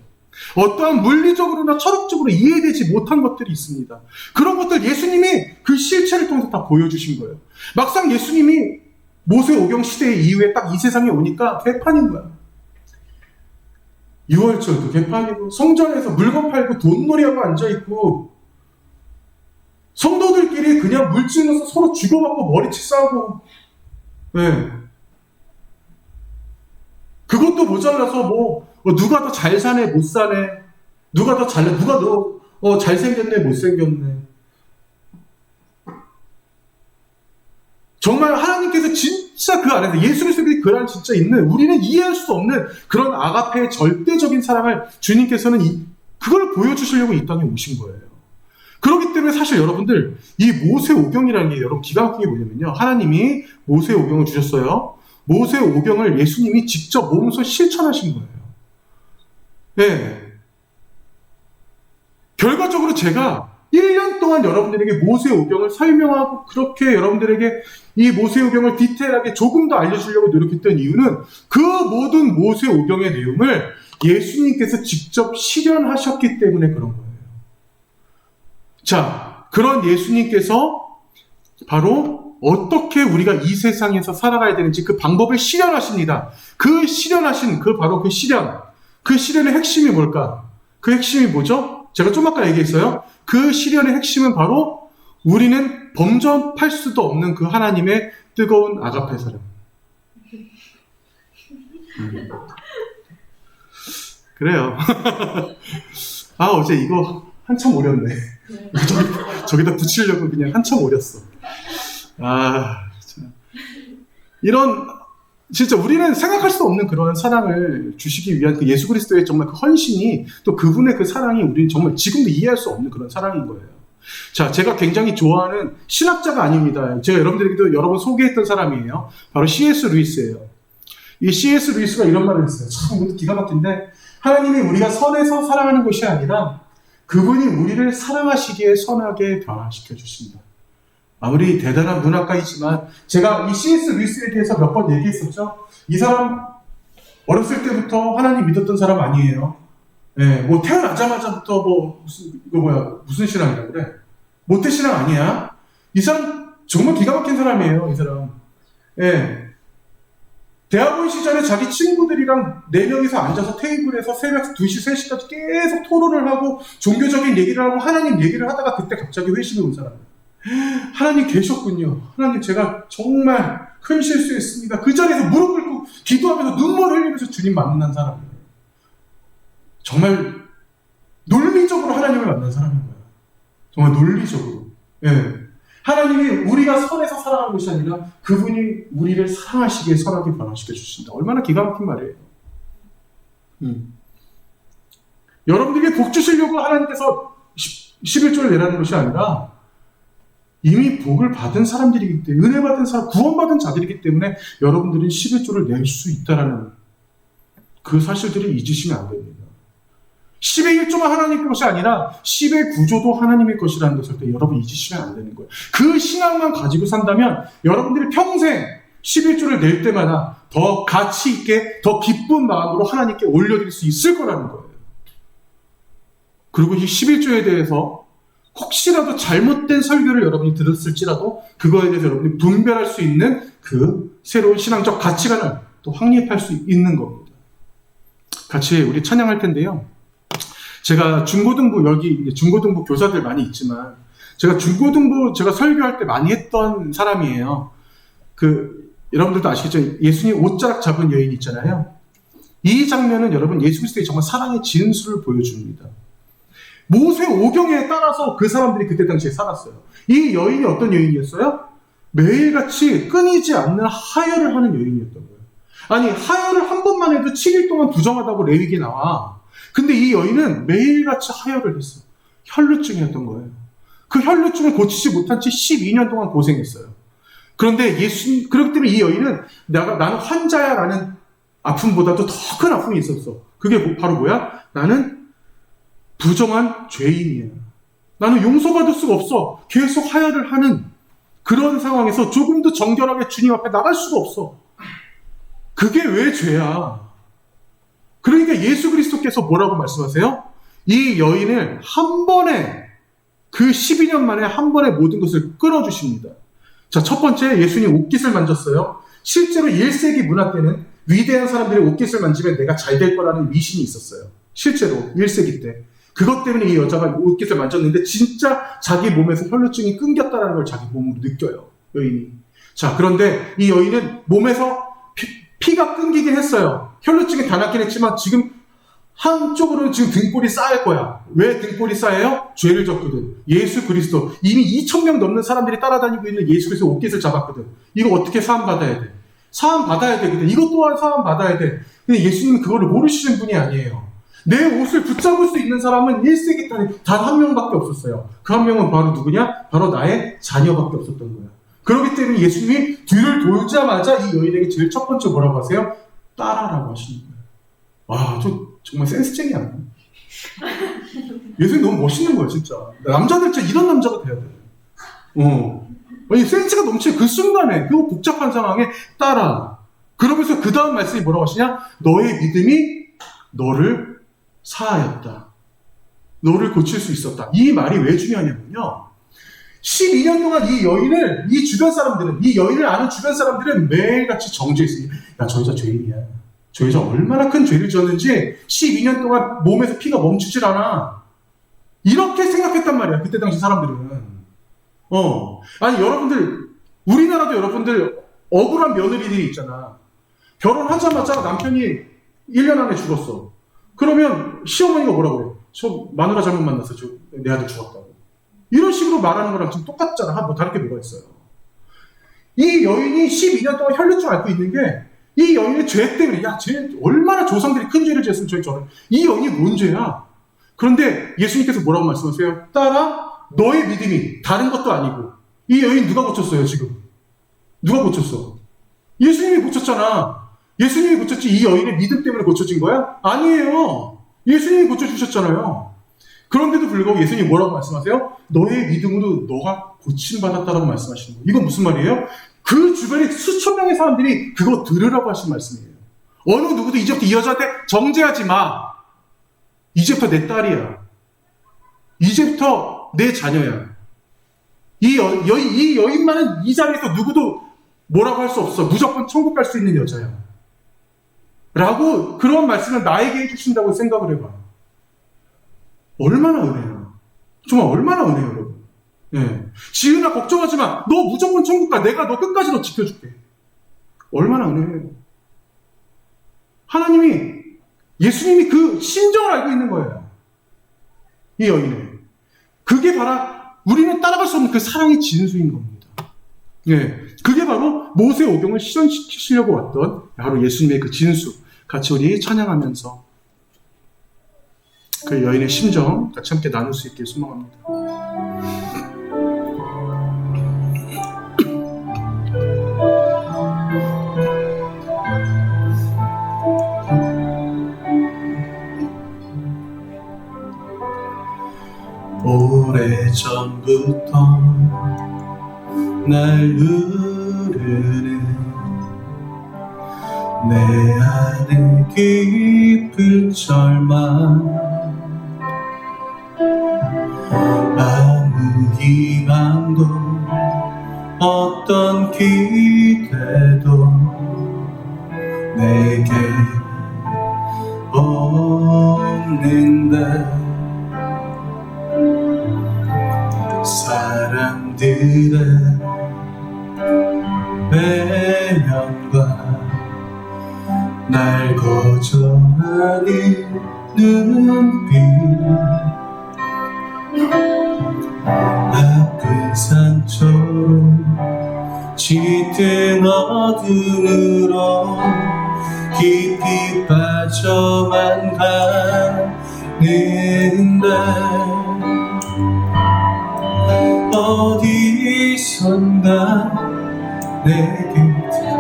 어떠한 물리적으로나 철학적으로 이해되지 못한 것들이 있습니다. 그런 것들 예수님이 그 실체를 통해서 다 보여주신 거예요. 막상 예수님이 모세오경 시대 이후에 딱 이 세상에 오니까 개판인 거야. 6월절도 개판이고 성전에서 물건 팔고 돈놀이하고 앉아있고 성도들끼리 그냥 물질러서 서로 주고받고 머리치 싸우고, 네. 그것도 모자라서 누가 더 잘 사네 못 사네, 누가 더 잘해, 누가 더 잘생겼네 못생겼네. 정말 하나님께서 진짜 그 안에서 예수 그리스도의 그 안에 진짜 있는, 우리는 이해할 수 없는 그런 아가페의 절대적인 사랑을 주님께서는 그걸 보여주시려고 이 땅에 오신 거예요. 그렇기 때문에 사실 여러분들 이 모세오경이라는 게 여러분 기가 막힌 게 뭐냐면요, 하나님이 모세오경을 주셨어요. 모세오경을 예수님이 직접 몸소 실천하신 거예요. 네. 결과적으로 제가 1년 동안 여러분들에게 모세오경을 설명하고 그렇게 여러분들에게 이 모세오경을 디테일하게 조금 더 알려주려고 노력했던 이유는 그 모든 모세오경의 내용을 예수님께서 직접 실현하셨기 때문에 그런 거예요. 자, 그런 예수님께서 바로 어떻게 우리가 이 세상에서 살아가야 되는지 그 방법을 실현하십니다. 그 실현하신 바로 그 실현의 핵심이 뭘까? 그 핵심이 뭐죠? 제가 좀 아까 얘기했어요. 그 실현의 핵심은 바로 우리는 범접할 수도 없는 그 하나님의 뜨거운 아가페 사랑. 그래요. 어제 이거 한참 오렸네. 저기다 붙이려고 그냥 한참 오렸어. 진짜 우리는 생각할 수 없는 그런 사랑을 주시기 위한 그 예수 그리스도의 정말 그 헌신이, 또 그분의 그 사랑이 우리는 정말 지금도 이해할 수 없는 그런 사랑인 거예요. 자, 제가 굉장히 좋아하는 신학자가 아닙니다. 제가 여러분들에게도 여러 번 소개했던 사람이에요. 바로 C.S. 루이스예요. 이 C.S. 루이스가 이런 말을 했어요. 참 이것도 기가 막힌데, 하나님이 우리가 선해서 사랑하는 것이 아니라 그분이 우리를 사랑하시기에 선하게 변화시켜 주신다. 아무리 대단한 문학가이지만 제가 이 C.S. 루이스에 대해서 몇 번 얘기했었죠. 이 사람 어렸을 때부터 하나님 믿었던 사람 아니에요. 네, 태어나자마자부터 무슨 신앙이라고 그래? 모태신앙 아니야. 이 사람 정말 기가 막힌 사람이에요. 이 사람. 네. 대학원 시절에 자기 친구들이랑 4명이서 앉아서 테이블에서 새벽 2시, 3시까지 계속 토론을 하고 종교적인 얘기를 하고 하나님 얘기를 하다가 그때 갑자기 회심이 온 사람이에요. 하나님 계셨군요. 하나님 제가 정말 큰 실수했습니다. 그 자리에서 무릎 꿇고 기도하면서 눈물 흘리면서 주님 만난 사람이에요. 정말 논리적으로 하나님을 만난 사람인 거예요. 정말 논리적으로. 예. 하나님이 우리가 선해서 사랑하는 것이 아니라 그분이 우리를 사랑하시기에 선하게 변화시켜 주신다. 얼마나 기가 막힌 말이에요. 여러분들에게 복 주시려고 하나님께서 11조를 내라는 것이 아니라 이미 복을 받은 사람들이기 때문에, 은혜 받은 사람, 구원받은 자들이기 때문에 여러분들이 11조를 낼 수 있다라는 그 사실들을 잊으시면 안 됩니다. 10의 1조만 하나님의 것이 아니라 10의 구조도 하나님의 것이라는 것을 여러분 잊으시면 안 되는 거예요. 그 신앙만 가지고 산다면 여러분들이 평생 11조를 낼 때마다 더 가치 있게, 더 기쁜 마음으로 하나님께 올려드릴 수 있을 거라는 거예요. 그리고 이 11조에 대해서 혹시라도 잘못된 설교를 여러분이 들었을지라도 그거에 대해서 여러분이 분별할 수 있는 그 새로운 신앙적 가치관을 또 확립할 수 있는 겁니다. 같이 우리 찬양할 텐데요. 제가 여기 중고등부 교사들 많이 있지만 제가 제가 설교할 때 많이 했던 사람이에요. 여러분들도 아시겠죠? 예수님 옷자락 잡은 여인 있잖아요. 이 장면은 여러분 예수 그리스도의 정말 사랑의 진수를 보여줍니다. 모세 오경에 따라서 그 사람들이 그때 당시에 살았어요. 이 여인이 어떤 여인이었어요? 매일같이 끊이지 않는 하혈을 하는 여인이었던 거예요. 아니, 하혈을 한 번만 해도 7일 동안 부정하다고 레위기에 나와. 근데 이 여인은 매일같이 하혈을 했어요. 혈루증이었던 거예요. 그 혈루증을 고치지 못한 채 12년 동안 고생했어요. 그런데 그렇기 때문에 이 여인은 나는 환자야 라는 아픔보다도 더 큰 아픔이 있었어. 그게 바로 뭐야? 나는 부정한 죄인이야. 나는 용서받을 수가 없어. 계속 하혈을 하는 그런 상황에서 조금 더 정결하게 주님 앞에 나갈 수가 없어. 그게 왜 죄야? 그러니까 예수 그리스도께서 뭐라고 말씀하세요? 이 여인을 한 번에, 그 12년 만에 한 번에 모든 것을 끊어주십니다. 자, 첫 번째, 예수님 옷깃을 만졌어요. 실제로 1세기 문화 때는 위대한 사람들이 옷깃을 만지면 내가 잘 될 거라는 미신이 있었어요. 실제로 1세기 때. 그것 때문에 이 여자가 옷깃을 만졌는데 진짜 자기 몸에서 혈루증이 끊겼다는 걸 자기 몸으로 느껴요. 여인이. 자, 그런데 이 여인은 몸에서 피가 끊기긴 했어요. 혈루증이 다 낫긴 했지만 지금 한쪽으로는 지금 등골이 쌓일 거야. 왜 등골이 쌓여요? 죄를 졌거든. 예수 그리스도. 이미 2,000명 넘는 사람들이 따라다니고 있는 예수 그리스도 옷깃을 잡았거든. 이거 어떻게 사함받아야 돼? 사함받아야 되거든. 이것 또한 사함받아야 돼. 근데 예수님은 그거를 모르시는 분이 아니에요. 내 옷을 붙잡을 수 있는 사람은 1세기 단 한 명밖에 없었어요. 그 한 명은 바로 누구냐? 바로 나의 자녀밖에 없었던 거야. 그렇기 때문에 예수님이 뒤를 돌자마자 이 여인에게 제일 첫 번째 뭐라고 하세요? 따라라고 하시는 거예요. 와, 저 정말 센스쟁이 아니에요? 예수님 너무 멋있는 거예요, 진짜. 남자들 진짜 이런 남자가 돼야 돼요. 아니, 센스가 넘치는 그 순간에, 그 복잡한 상황에 따라. 그러면서 그 다음 말씀이 뭐라고 하시냐? 너의 믿음이 너를 사하였다. 너를 고칠 수 있었다. 이 말이 왜 중요하냐면요. 12년 동안 이 여인을, 이 여인을 아는 주변 사람들은 매일같이 정죄했어요. 야, 저 여자 죄인이야. 저 여자 얼마나 큰 죄를 지었는지 12년 동안 몸에서 피가 멈추질 않아. 이렇게 생각했단 말이야. 그때 당시 사람들은. 아니, 여러분들, 우리나라도 여러분들 억울한 며느리들이 있잖아. 결혼하자마자 남편이 1년 안에 죽었어. 그러면 시어머니가 뭐라고 그래? 저 마누라 잘못 만나서 내 아들 죽었다고. 이런 식으로 말하는 거랑 지금 똑같잖아. 뭐 다를 게 뭐가 있어요. 이 여인이 12년 동안 혈루증 앓고 있는 게 이 여인의 죄 때문에, 야, 쟤 얼마나 조상들이 큰 죄를 지었으면 저는 이 여인이 뭔 죄야? 그런데 예수님께서 뭐라고 말씀하세요? 따라 너의 믿음이 다른 것도 아니고. 이 여인 누가 고쳤어요, 지금? 누가 고쳤어? 예수님이 고쳤잖아. 예수님이 고쳤지 이 여인의 믿음 때문에 고쳐진 거야? 아니에요. 예수님이 고쳐주셨잖아요. 그런데도 불구하고 예수님이 뭐라고 말씀하세요? 너의 믿음으로 너가 고침받았다라고 말씀하시는 거예요. 이건 무슨 말이에요? 그 주변에 수천 명의 사람들이 그거 들으라고 하신 말씀이에요. 어느 누구도 이제부터 이 여자한테 정죄하지 마. 이제부터 내 딸이야. 이제부터 내 자녀야. 이 여인만은 이 자리에서 누구도 뭐라고 할 수 없어. 무조건 천국 갈 수 있는 여자야. 라고 그런 말씀을 나에게 해주신다고 생각을 해봐. 얼마나 은혜야. 정말 얼마나 은혜야, 여러분. 예. 지은아, 걱정하지 마. 너 무조건 천국 가. 내가 너 끝까지 너 지켜줄게. 얼마나 은혜예요. 하나님이, 예수님이 그 심정을 알고 있는 거예요. 이 여인의. 그게 바로 우리는 따라갈 수 없는 그 사랑의 진수인 겁니다. 예. 그게 바로 모세 오경을 실현시키시려고 왔던 바로 예수님의 그 진수. 같이 우리 찬양하면서 그 여인의 심정 같이 함께 나눌 수 있길 소망합니다. 오래전부터 날 흐르는 내 안에 깊은 절망 아무 희망도 어떤 기대도 내게 없는데 사람들의 외면과 날 거절하는 눈빛 아픈 산처럼 짙은 어둠으로 깊이 빠져만 가는데 어디선가 내 곁에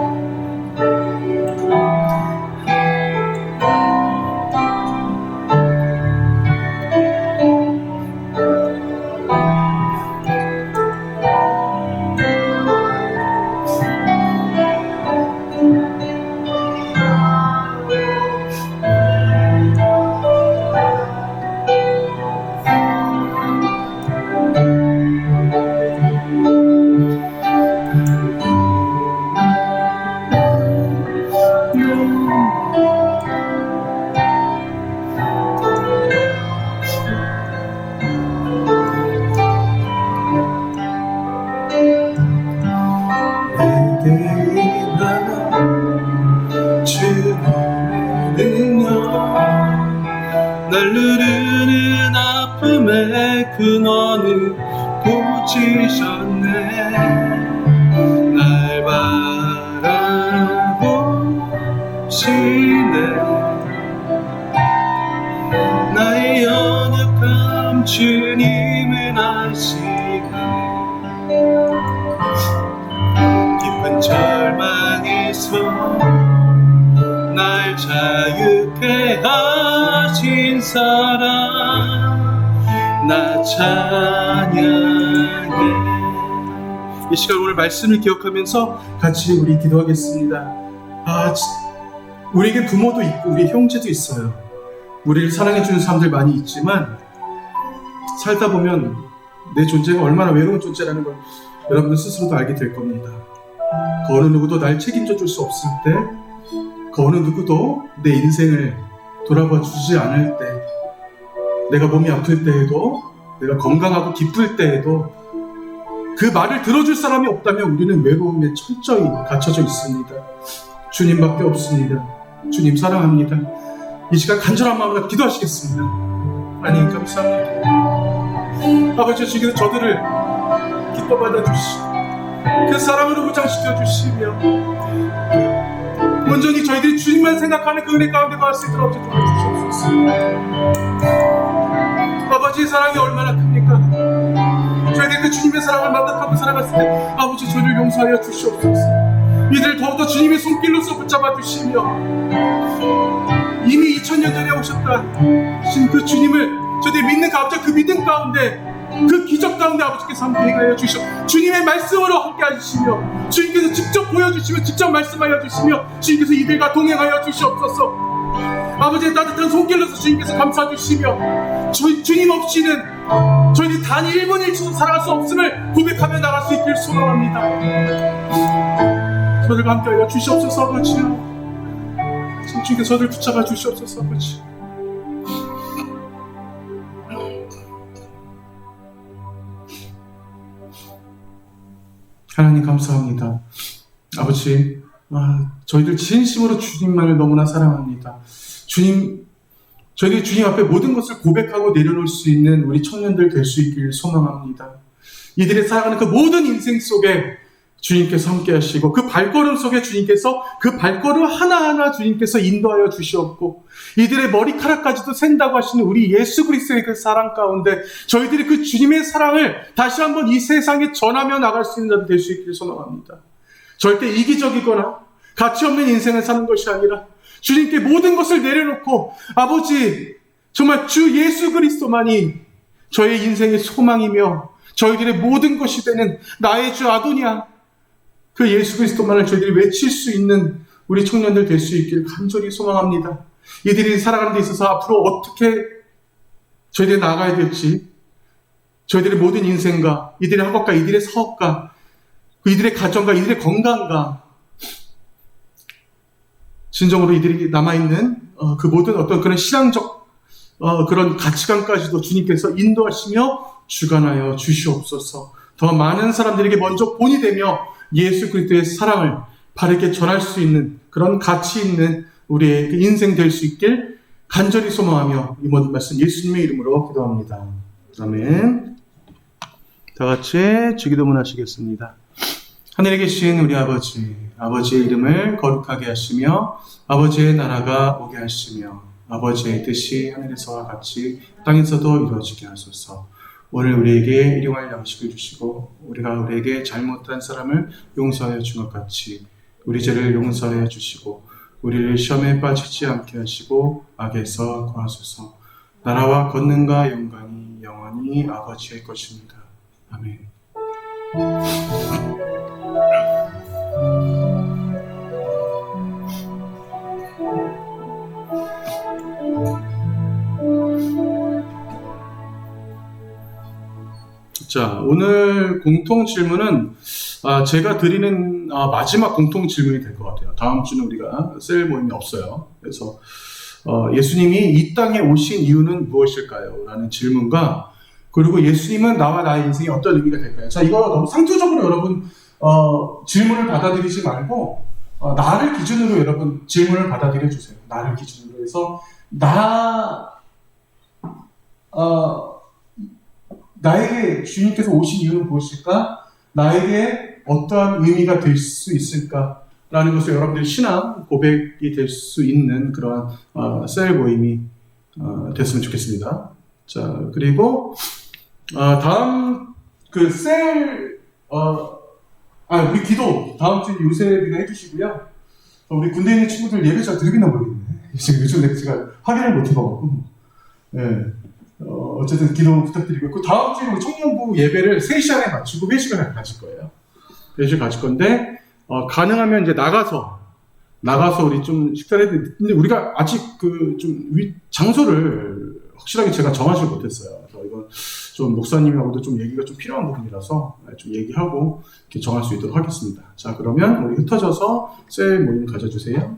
날 누르는 아픔의 근원을 고치셨네. 날 바라보시네. 나의 연약함 주님은 아시네. 깊은 절망에서 날 자유케 하신 사랑 나 찬양해. 이 시간 오늘 말씀을 기억하면서 같이 우리 기도하겠습니다. 우리에게 부모도 있고 우리 형제도 있어요. 우리를 사랑해주는 사람들 많이 있지만 살다 보면 내 존재가 얼마나 외로운 존재라는 걸 여러분들 스스로도 알게 될 겁니다. 그 어느 누구도 날 책임져 줄 수 없을 때, 그 어느 누구도 내 인생을 돌아봐 주지 않을 때, 내가 몸이 아플 때에도, 내가 건강하고 기쁠 때에도 그 말을 들어줄 사람이 없다면 우리는 외로움에 철저히 갇혀져 있습니다. 주님밖에 없습니다. 주님 사랑합니다. 이 시간 간절한 마음으로 기도하시겠습니다. 하나님 감사합니다. 아버지, 주께서 저들을 기뻐 받아주시고 그 사랑으로 무장시켜 주시며 온전히 저희들이 주님만 생각하는 그 은혜 가운데 거할 수 있도록 도와주시옵소서. 아버지의 사랑이 얼마나 큽니까? 저희들이 그 주님의 사랑을 만족하고 살아갔을 때 아버지, 저희를 용서하여 주시옵소서. 이들을 더욱더 주님의 손길로서 붙잡아 주시며 이미 2000년 전에 오셨다 신 그 주님을 저희들이 믿는 가운데, 그 믿음 가운데, 그 기적 가운데 아버지께서 함께 행하여 주시오. 주님의 말씀으로 함께 하시며 주님께서 직접 보여주시며 직접 말씀하여 주시며 주님께서 이들과 동행하여 주시옵소서. 아버지의 따뜻한 손길로서 주님께서 감싸주시며 주님 없이는 저희들이 단 1분 1초도 살아갈 수 없음을 고백하며 나갈 수 있길 소망합니다. 저들과 함께하여 주시옵소서. 아버지요, 주님께서 저들 붙잡아 주시옵소서. 아버지, 하나님 감사합니다. 아버지, 저희들 진심으로 주님만을 너무나 사랑합니다. 주님, 저희들이 주님 앞에 모든 것을 고백하고 내려놓을 수 있는 우리 청년들 될 수 있길 소망합니다. 이들의 살아가는 그 모든 인생 속에 주님께서 함께 하시고 그 발걸음 속에 주님께서 그 발걸음 하나하나 주님께서 인도하여 주시옵고 이들의 머리카락까지도 샌다고 하시는 우리 예수 그리스도의 그 사랑 가운데 저희들이 그 주님의 사랑을 다시 한번 이 세상에 전하며 나갈 수 있는 자들 될 수 있기를 소망합니다. 절대 이기적이거나 가치 없는 인생을 사는 것이 아니라 주님께 모든 것을 내려놓고 아버지, 정말 주 예수 그리스도만이 저의 인생의 소망이며 저희들의 모든 것이 되는 나의 주 아도니아, 그 예수 그리스도만을 저희들이 외칠 수 있는 우리 청년들 될 수 있기를 간절히 소망합니다. 이들이 살아가는 데 있어서 앞으로 어떻게 저희들이 나아가야 될지, 저희들의 모든 인생과 이들의 학업과 이들의 사업과 이들의 가정과 이들의 건강과 진정으로 이들이 남아있는 그 모든 어떤 그런 신앙적 그런 가치관까지도 주님께서 인도하시며 주관하여 주시옵소서. 더 많은 사람들에게 먼저 본이 되며 예수 그리스도의 사랑을 바르게 전할 수 있는 그런 가치 있는 우리의 그 인생 될 수 있길 간절히 소망하며 이 모든 말씀 예수님의 이름으로 기도합니다. 아멘. 다 같이 주기도문 하시겠습니다. 하늘에 계신 우리 아버지, 아버지의 이름을 거룩하게 하시며 아버지의 나라가 오게 하시며 아버지의 뜻이 하늘에서와 같이 땅에서도 이루어지게 하소서. 오늘 우리에게 일용할 양식을 주시고 우리가 우리에게 잘못한 사람을 용서하여 준 것 같이 우리 죄를 용서하여 주시고 우리를 시험에 빠지지 않게 하시고 악에서 구하소서. 나라와 권능과 영광이 영원히 아버지의 것입니다. 아멘. 자, 오늘 공통 질문은 제가 드리는 마지막 공통 질문이 될 것 같아요. 다음 주는 우리가 셀 모임이 없어요. 그래서 예수님이 이 땅에 오신 이유는 무엇일까요? 라는 질문과 그리고 예수님은 나와 나의 인생에 어떤 의미가 될까요? 자, 이거 너무 상투적으로 여러분 질문을 받아들이지 말고 나를 기준으로 여러분 질문을 받아들여 주세요. 나를 기준으로 해서 나에게 주님께서 오신 이유는 무엇일까? 나에게 어떠한 의미가 될 수 있을까? 라는 것을 여러분들의 신앙 고백이 될 수 있는 그러한 셀 모임이 됐으면 좋겠습니다. 자, 그리고 다음 그 우리 기도 다음 주에 요셉이가 해주시고요. 우리 군대에 있는 친구들 예배 잘 드리겠나 모르겠네. 지금 요즘 제가 확인을 못 해봐갖고. 네. 어쨌든 기도 부탁드리고 그 다음 주에 우리 청년부 예배를 3시간에 맞추고 회식을 가질 거예요. 회식을 가질 건데 가능하면 이제 나가서 우리 좀 식사를 해야 되는데 근데 우리가 아직 그 좀 장소를 확실하게 제가 정하지 못했어요. 그래서 이건 좀 목사님하고도 좀 얘기가 좀 필요한 부분이라서 좀 얘기하고 이렇게 정할 수 있도록 하겠습니다. 자, 그러면 우리 흩어져서 셀 모임 가져주세요.